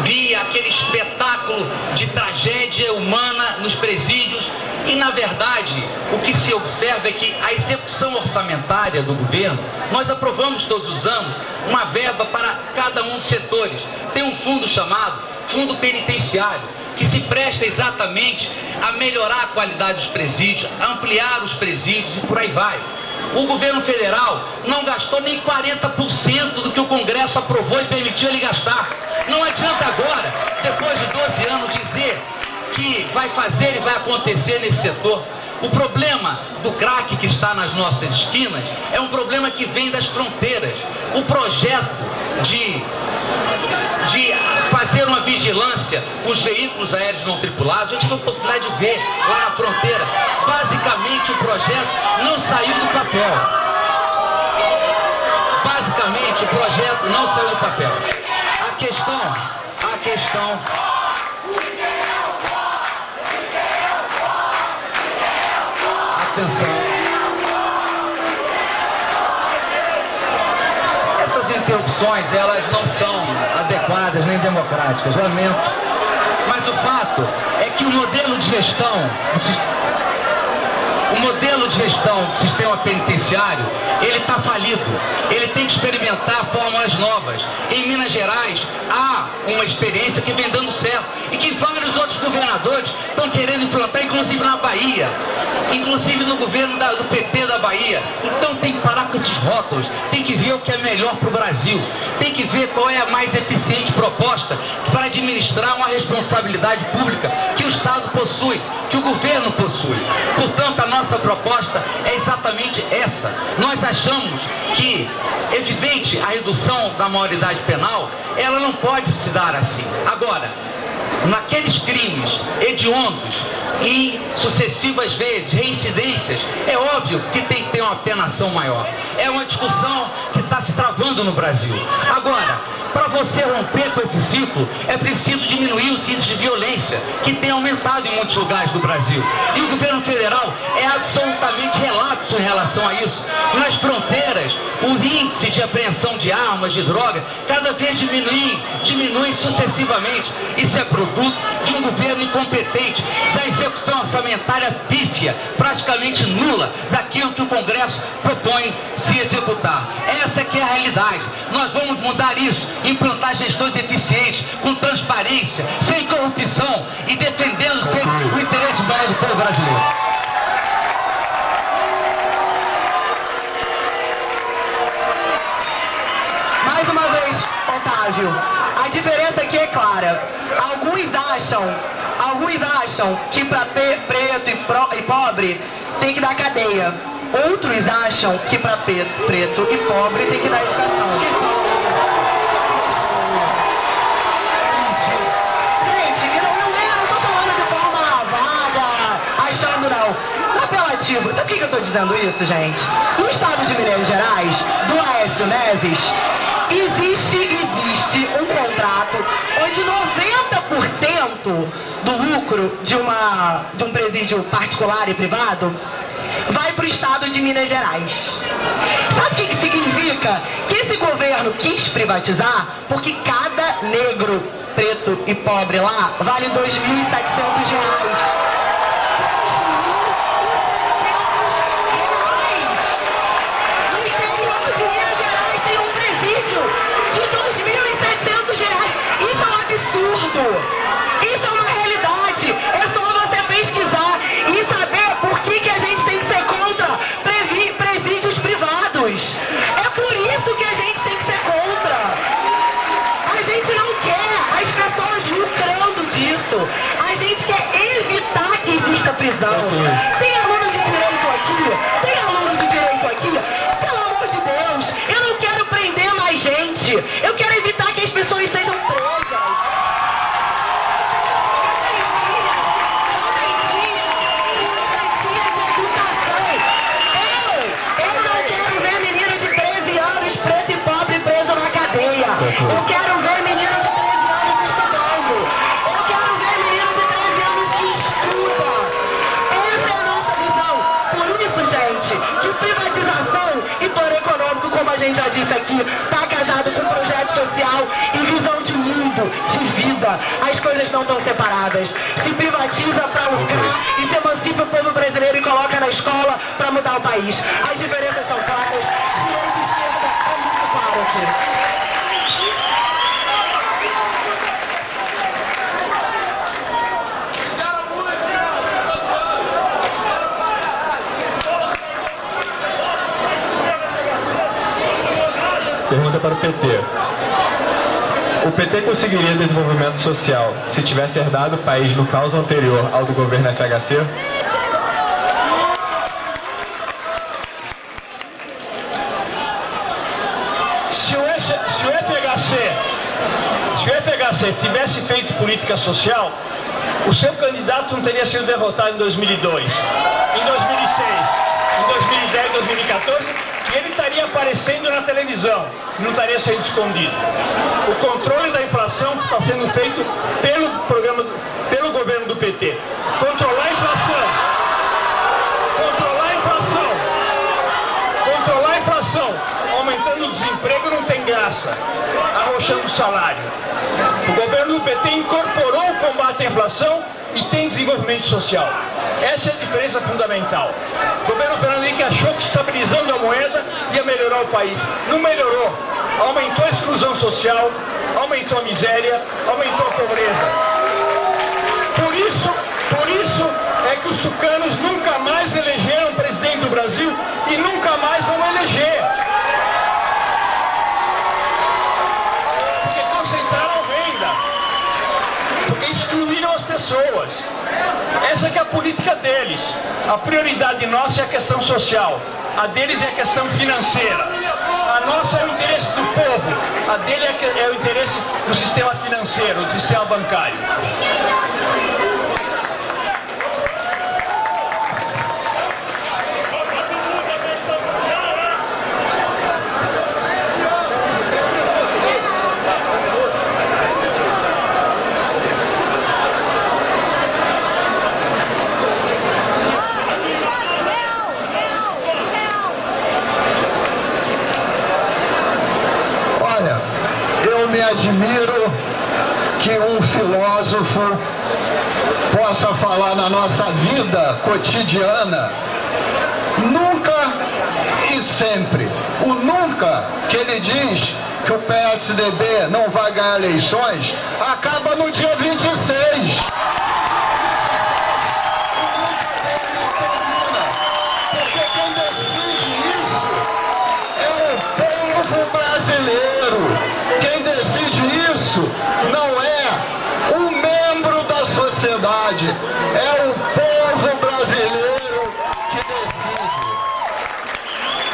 via aquele espetáculo de tragédia humana nos presídios e, na verdade, o que se observa é que a execução orçamentária do governo, nós aprovamos todos os anos uma verba para cada um dos setores. Tem um fundo chamado Fundo Penitenciário, que se presta exatamente a melhorar a qualidade dos presídios, a ampliar os presídios e por aí vai. O governo federal não gastou nem 40% do que o Congresso aprovou e permitiu ele gastar. Não adianta agora, depois de 12 anos, dizer que vai fazer e vai acontecer nesse setor. O problema do crack que está nas nossas esquinas é um problema que vem das fronteiras. O projeto de fazer uma vigilância com os veículos aéreos não tripulados, eu tive a oportunidade de ver lá na fronteira. Basicamente o projeto não saiu do papel. Basicamente o projeto não saiu do papel. A questão... Atenção. Essas interrupções, elas não são adequadas nem democráticas, lamento. Mas o fato é que o modelo de gestão do sistema penitenciário, ele está falido. Ele tem que experimentar fórmulas novas. Em Minas Gerais, há uma experiência que vem dando certo e que vários outros governadores estão querendo implantar, inclusive na Bahia, inclusive no governo do PT da Bahia. Então tem que parar com esses rótulos, tem que ver o que é melhor para o Brasil, tem que ver qual é a mais eficiente proposta para administrar uma responsabilidade pública que o Estado possui, que o governo possui. Portanto, a nossa proposta é exatamente essa. Nós achamos que, evidente, a redução da maioridade penal, ela não pode se dar assim. Agora, naqueles crimes hediondos, em sucessivas vezes, reincidências, é óbvio que tem que ter uma penação maior. É uma discussão que está se travando no Brasil. Agora, para você romper com esse ciclo, é preciso diminuir os índices de violência, que tem aumentado em muitos lugares do Brasil. E o governo federal é absolutamente relapso em relação a isso. Nas fronteiras, o índice de apreensão de armas, de droga, cada vez diminui sucessivamente. Isso é produto de um governo incompetente, da execução orçamentária pífia, praticamente nula, daquilo que o Congresso propõe se executar. Essa que é a realidade. Nós vamos mudar isso, implantar gestões eficientes, com transparência, sem corrupção e defendendo sempre o interesse maior do povo brasileiro. Mais uma vez, Otávio, a diferença aqui é clara. Alguns acham que para preto e pobre tem que dar cadeia. Outros acham que para preto e pobre tem que dar educação. Gente, eu não tô falando de forma vaga, achando não. Apelativo. Sabe por que eu tô dizendo isso, gente? No estado de Minas Gerais, do Aécio Neves, existe um contrato onde 90% do lucro de um presídio particular e privado vai para o estado de Minas Gerais. Sabe o que significa? Que esse governo quis privatizar porque cada negro, preto e pobre lá vale R$ 2.700. Isso é uma realidade, é só você pesquisar e saber por que a gente tem que ser contra presídios privados. É por isso que a gente tem que ser contra. A gente não quer as pessoas lucrando disso. A gente quer evitar que exista prisão. Tem aluno de direito aqui? Tem aluno de direito aqui? Pelo amor de Deus, eu não quero prender mais gente. Eu quero evitar que as pessoas sejam presas. Eu quero ver menino de 13 anos estudando. Eu quero ver menino de 13 anos que estuda. Essa é a nossa visão. Por isso, gente, que privatização e plano econômico, como a gente já disse aqui, está casado com projeto social e visão de mundo, de vida. As coisas não estão separadas. Se privatiza para lucrar e se emancipa o povo brasileiro e coloca na escola para mudar o país. As diferenças são claras. Direita e esquerda é muito claro aqui. Pergunta para o PT. O PT conseguiria desenvolvimento social se tivesse herdado o país no caos anterior ao do governo FHC? Se o FHC tivesse feito política social, o seu candidato não teria sido derrotado em 2002, em 2006, em 2010, 2014, e ele estaria aparecendo na televisão, não estaria sendo escondido. O controle da inflação está sendo feito pelo governo do PT. Controlar a inflação. Controlar a inflação. Aumentando o desemprego não tem graça. Arrochando o salário. O governo do PT incorporou o combate à inflação e tem desenvolvimento social. Essa é a diferença fundamental. O governo Fernando Henrique achou que estabilizando a moeda ia melhorar o país. Não melhorou. Aumentou a exclusão social, aumentou a miséria, aumentou a pobreza. Por isso é que os tucanos nunca mais elegeram presidente do Brasil e nunca mais vão eleger. Porque concentraram renda. Porque excluíram as pessoas. Essa que é a política deles. A prioridade nossa é a questão social. A deles é a questão financeira. A nossa é o interesse do povo. A dele é o interesse do sistema financeiro, do sistema bancário. Me admiro que um filósofo possa falar na nossa vida cotidiana nunca e sempre. O nunca que ele diz que o PSDB não vai ganhar eleições acaba no dia 26. Porque quem decide isso é o povo brasileiro. Quem decide isso não é verdade, é o povo brasileiro que decide.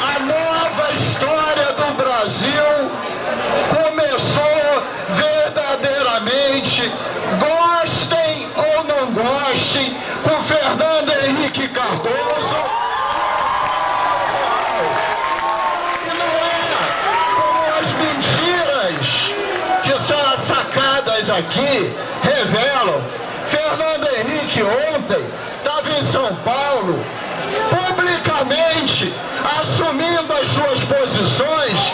A nova história do Brasil começou verdadeiramente, gostem ou não gostem, com Fernando Henrique Cardoso. E não é como as mentiras que são sacadas aqui revelam. Fernando Henrique ontem estava em São Paulo, publicamente assumindo as suas posições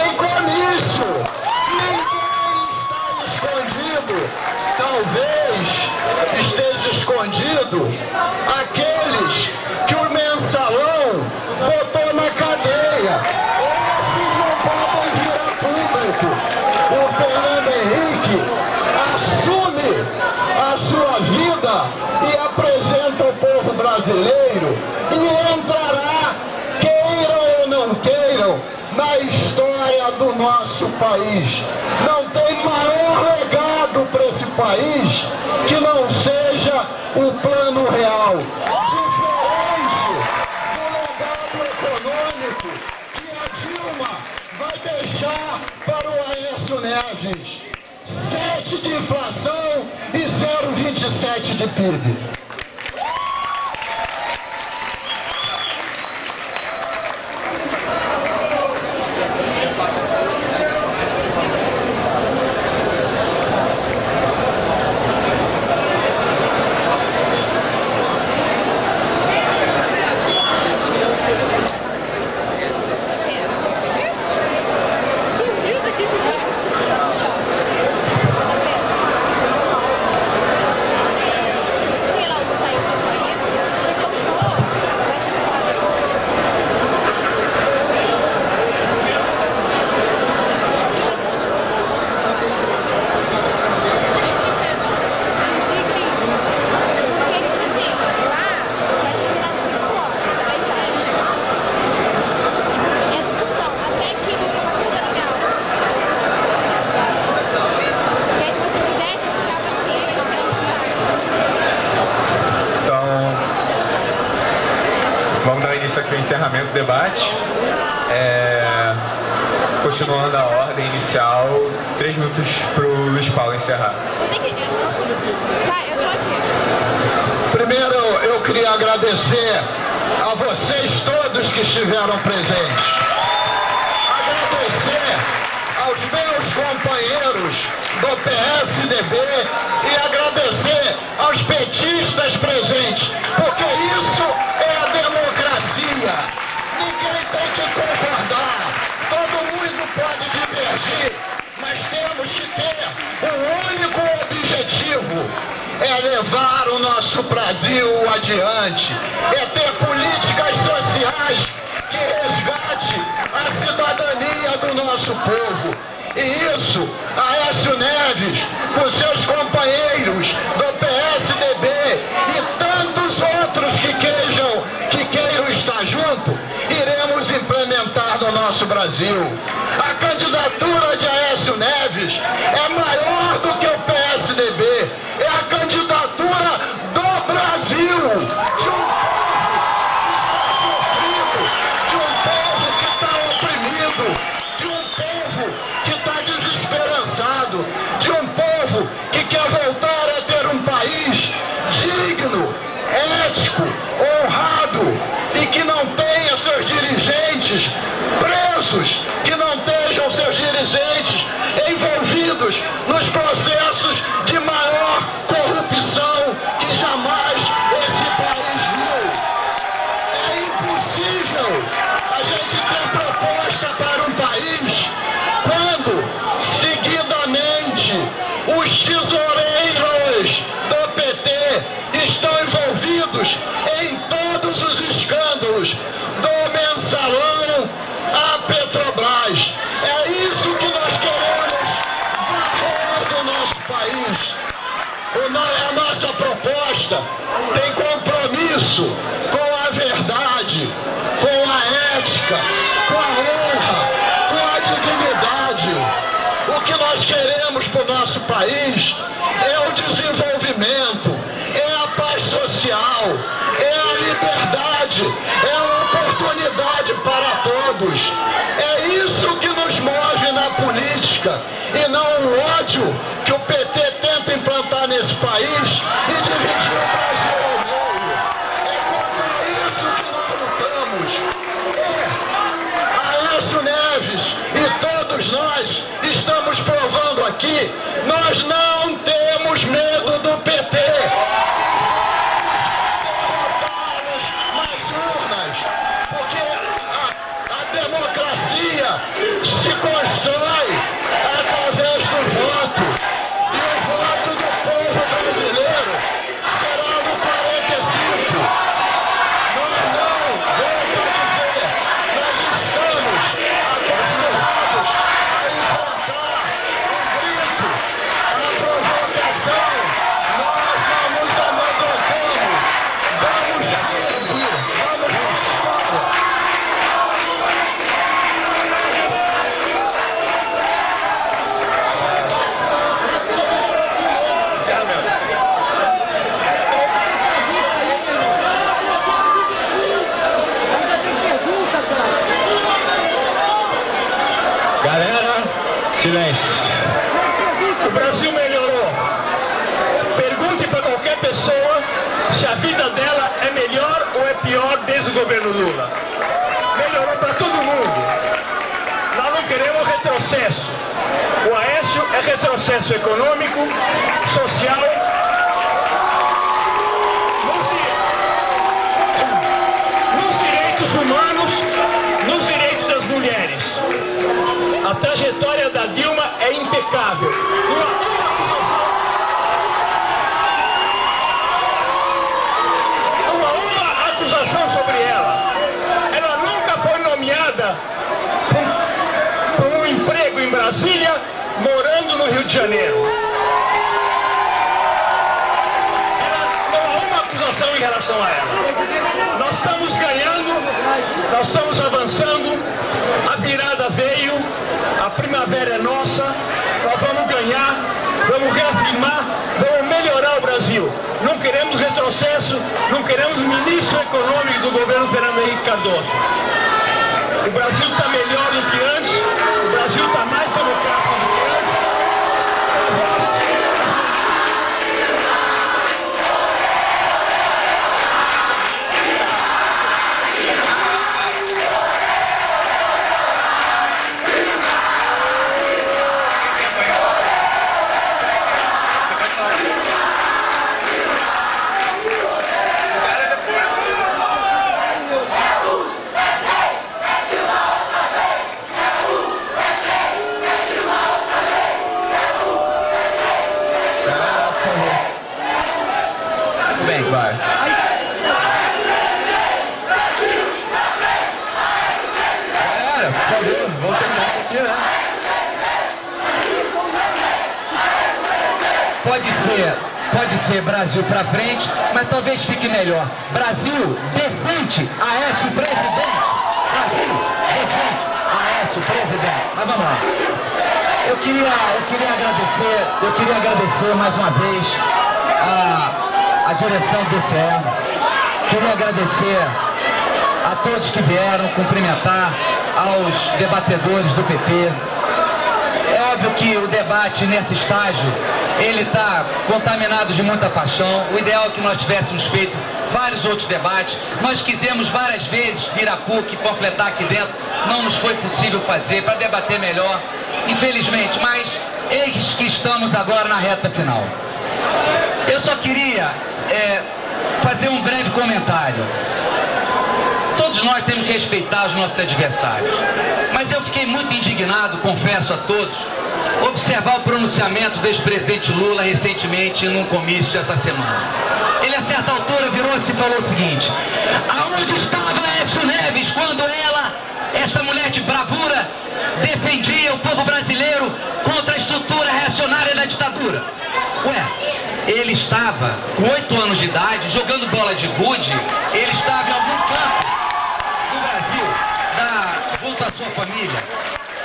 em comício. Ninguém está escondido. Talvez esteja escondido aqueles que o mensalão botou na cadeia. Esses não podem virar público. O Fernando Henrique assume a sua vida e apresenta ao povo brasileiro e entrará, queiram ou não queiram, na história do nosso país. Não tem maior legado para esse país que não seja o Plano Real. Diferente do legado econômico que a Dilma vai deixar para o Aécio Neves. 7 de inflação e 0,27 de PIB. Encerramento do debate. Continuando a ordem inicial, 3 minutos para o Luiz Paulo encerrar. Primeiro, eu queria agradecer a vocês todos que estiveram presentes. Agradecer aos meus companheiros do PSDB e agradecer aos petistas presentes, porque isso é a democracia. Ninguém tem que concordar, todo mundo pode divergir, mas temos que ter um único objetivo: é levar o nosso Brasil adiante, é ter políticas sociais que resgate a cidadania do nosso povo. E isso, Aécio Neves, com seus companheiros do PSDB e tantos outros que queiram estar junto, iremos implementar no nosso Brasil. A candidatura de Aécio Neves é maior do que o PSDB, é a candidatura do Brasil, de um povo que está oprimido, de um povo que está desesperançado, de um povo que quer voltar a ter um país digno, ético, honrado e que não tenha seus dirigentes presos, que não estejam seus dirigentes envolvidos nos processos de maior corrupção que jamais esse país viu. É impossível a gente ter proposta para um país quando, seguidamente, os tesoureiros do PT estão envolvidos em todos os escândalos, do mensalão à Petrobras. É isso que nós queremos varrer do nosso país. A nossa proposta tem compromisso com a verdade, com a ética, com a honra, com a dignidade. O que nós queremos para o nosso país é o desenvolvimento, é social, é a liberdade, é a oportunidade para todos. É isso que nos move na política e não o ódio que o PT tenta implantar nesse país e dividir o Brasil ao meio. É contra isso que nós lutamos. Aécio Neves e todos nós estamos provando aqui, nós não temos medo do PT. Derrotá-los nas urnas, porque a democracia se constrói através do voto. E o voto do povo brasileiro será no 45. Nós não, volto a dizer, nós estamos acostumados a enfrentar o grito, a provocação. Nós não nos amedrontamos. Vamos seguir, vamos para Galera, silêncio. O Brasil melhorou. Pergunte para qualquer pessoa se a vida dela é melhor ou é pior desde o governo Lula. Melhorou para todo mundo. Nós não queremos retrocesso. O Aécio é retrocesso econômico, social, nos direitos humanos, nos direitos das mulheres. A trajetória da Dilma é impecável. Uma acusação sobre ela. Ela nunca foi nomeada para um emprego em Brasília, morando no Rio de Janeiro. Não há uma acusação em relação a ela. Nós estamos ganhando, nós estamos avançando, a virada veio, a primavera é nossa, nós vamos ganhar, vamos reafirmar, vamos melhorar o Brasil. Não queremos retrocesso, não queremos ministro econômico do governo Fernando Henrique Cardoso. O Brasil está melhor do que antes, o Brasil está mais democrático do que antes. Vai. Galera, por favor, vamos terminar isso aqui, né? Pode ser Brasil pra frente, mas talvez fique melhor. Brasil decente, Aécio presidente. Brasil decente, Aécio presidente. Mas vamos lá. Eu queria agradecer mais uma vez a direção do DCE. Queria agradecer a todos que vieram cumprimentar, aos debatedores do PT. É óbvio que o debate nesse estágio, ele está contaminado de muita paixão. O ideal é que nós tivéssemos feito vários outros debates. Nós quisemos várias vezes vir a PUC, completar aqui dentro. Não nos foi possível fazer para debater melhor, infelizmente. Mas eis que estamos agora na reta final. Eu só queria fazer um breve comentário. Todos nós temos que respeitar os nossos adversários. Mas eu fiquei muito indignado, confesso a todos, observar o pronunciamento do ex-presidente Lula recentemente num comício essa semana. Ele, a certa altura, virou-se e falou o seguinte: aonde estava Aécio Neves quando ela, essa mulher de bravura, defendia o povo brasileiro contra a estrutura reacionária da ditadura? Ué, ele estava com 8 anos de idade, jogando bola de gude, ele estava em algum canto do Brasil, junto à sua família.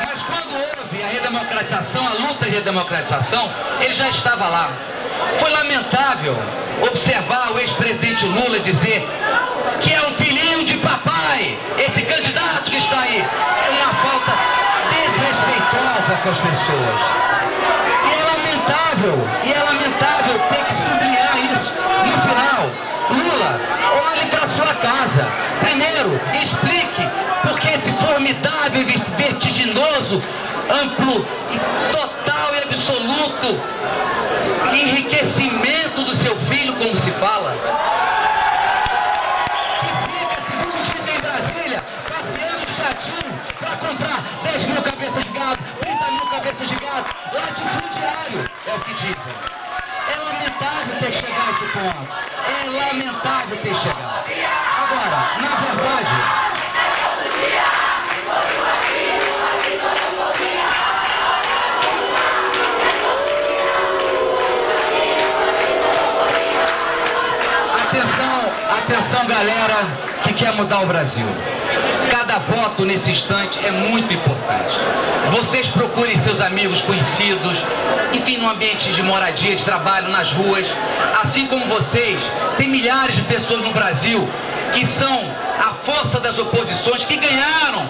Mas quando houve a redemocratização, a luta de redemocratização, ele já estava lá. Foi lamentável observar o ex-presidente Lula dizer que é um filhinho de papai, esse candidato que está aí. É uma falta desrespeitosa com as pessoas. E é lamentável ter que sublinhar isso no final. Lula, olhe para sua casa. Primeiro, explique por que esse formidável e vertiginoso, amplo e total e absoluto enriquecimento do seu filho, como se fala, que fica, segundo dizem em Brasília, passeando de jatinho para comprar 10 mil cabeças de gado, 30 mil cabeças de gado, latifundiário, é o que dizem. É lamentável ter chegado a esse ponto. É lamentável ter chegado. Agora, na verdade, atenção galera que quer mudar o Brasil. Cada voto nesse instante é muito importante. Vocês procurem seus amigos, conhecidos, enfim, no ambiente de moradia, de trabalho, nas ruas. Assim como vocês, tem milhares de pessoas no Brasil que são a força das oposições, que ganharam.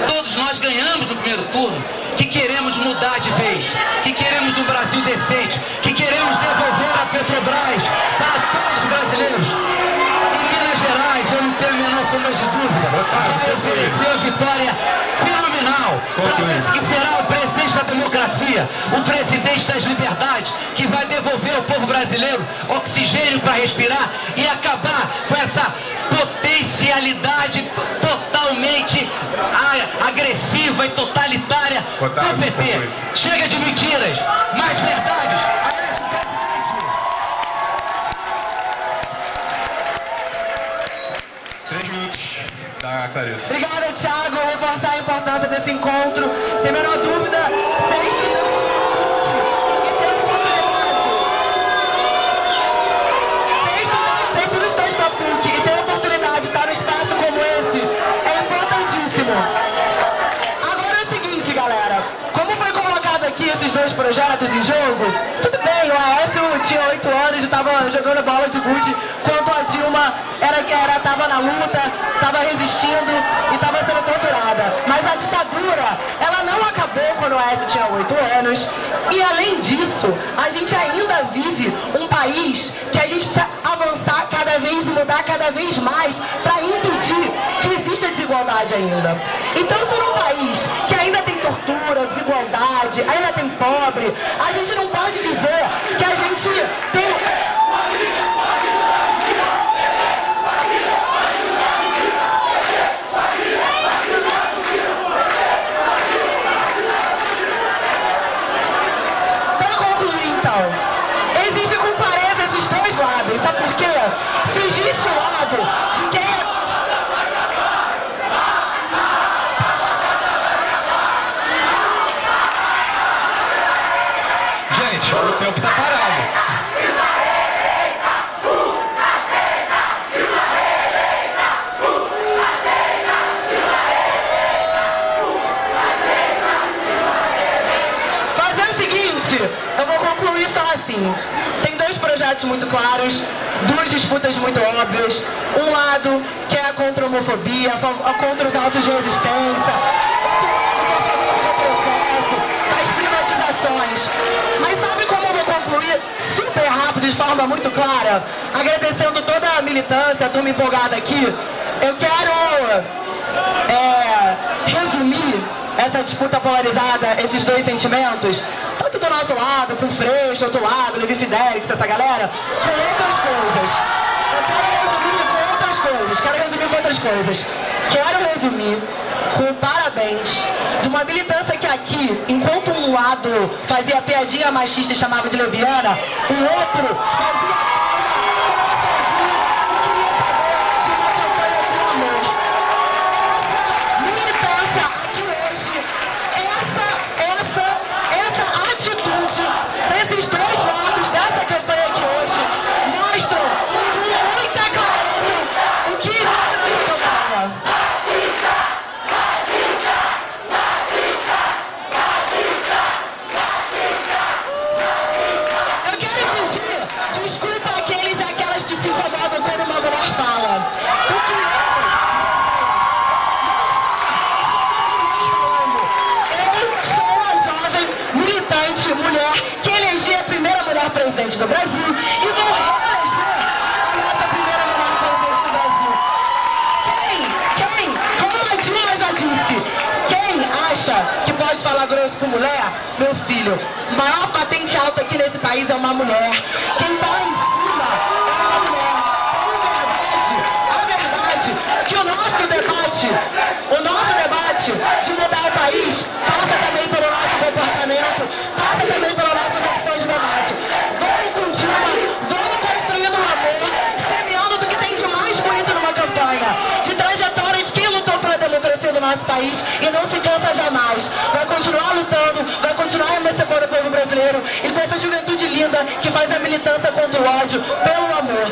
Todos nós ganhamos no primeiro turno, que queremos mudar de vez, que queremos um Brasil decente, que queremos devolver a Petrobras para todos os brasileiros. Em Minas Gerais, eu não tenho a menor sombra de dúvida, vai oferecer a vitória fenomenal para esse que será o presidente da democracia, o presidente das liberdades, que vai devolver ao povo brasileiro oxigênio para respirar e acabar com essa potencialidade totalmente agressiva e totalitária do PT. Chega de mentiras, mais verdades. 3 minutos da Clarissa. Obrigada, Thiago. Vou reforçar a importância desse encontro. Sem a menor dúvida, 6 estudantes e tem oportunidade. 6 estudantes da PUC e tem a oportunidade de estar num espaço como esse. É importantíssimo. Agora é o seguinte, galera. Como foi colocado aqui esses dois projetos em jogo, tudo bem, o Aécio tinha 8 anos e estava jogando bola de gude, enquanto a Dilma estava na luta, estava resistindo e estava sendo torturada. Mas a ditadura, ela não acabou quando o Aécio tinha 8 anos. E além disso, a gente ainda vive um país que a gente precisa avançar cada vez e mudar cada vez mais para impedir que exista desigualdade ainda. Então, se num país que ainda tem tortura, desigualdade, ainda tem pobre, a gente não pode dizer que a gente tem... Existe com clareza esses dois lados, sabe por quê? Se existe o lado de quem é... Gente, o tempo tá parado. Fazer o seguinte, eu vou concluir só assim. Tem dois projetos muito claros, duas disputas muito óbvias. Um lado que é contra a homofobia, contra os autos de resistência, outro lado que é a favor do processo, das privatizações. Mas sabe como eu vou concluir super rápido, de forma muito clara? Agradecendo toda a militância, a turma empolgada aqui. Eu quero resumir essa disputa polarizada, esses dois sentimentos, tanto do nosso lado, com o Freixo, do outro lado, Levi Fidelix, essa galera, com outras coisas. Eu quero resumir com outras coisas. Quero resumir com parabéns de uma militância que aqui, enquanto um lado fazia piadinha machista e chamava de leviana, o outro fazia esses dois lados dessa campanha aqui hoje mostram com muita clareza o que existe na campanha. Eu quero pedir presidente do Brasil e vou reeleger a nossa primeira mulher presidente do Brasil. Como a Dilma já disse, quem acha que pode falar grosso com mulher, meu filho, a maior patente alta aqui nesse país é uma mulher. Quem tá lá em cima é uma mulher. A verdade é que o nosso debate de mudar o país passa também pelo nosso comportamento, passa também pelas nossas opções de debate. Vamos construindo um amor, semeando do que tem de mais bonito numa campanha, de trajetória de quem lutou pela democracia do nosso país e não se cansa jamais. Vai continuar lutando, vai continuar emancipando o povo brasileiro e com essa juventude linda que faz a militância contra o ódio pelo amor.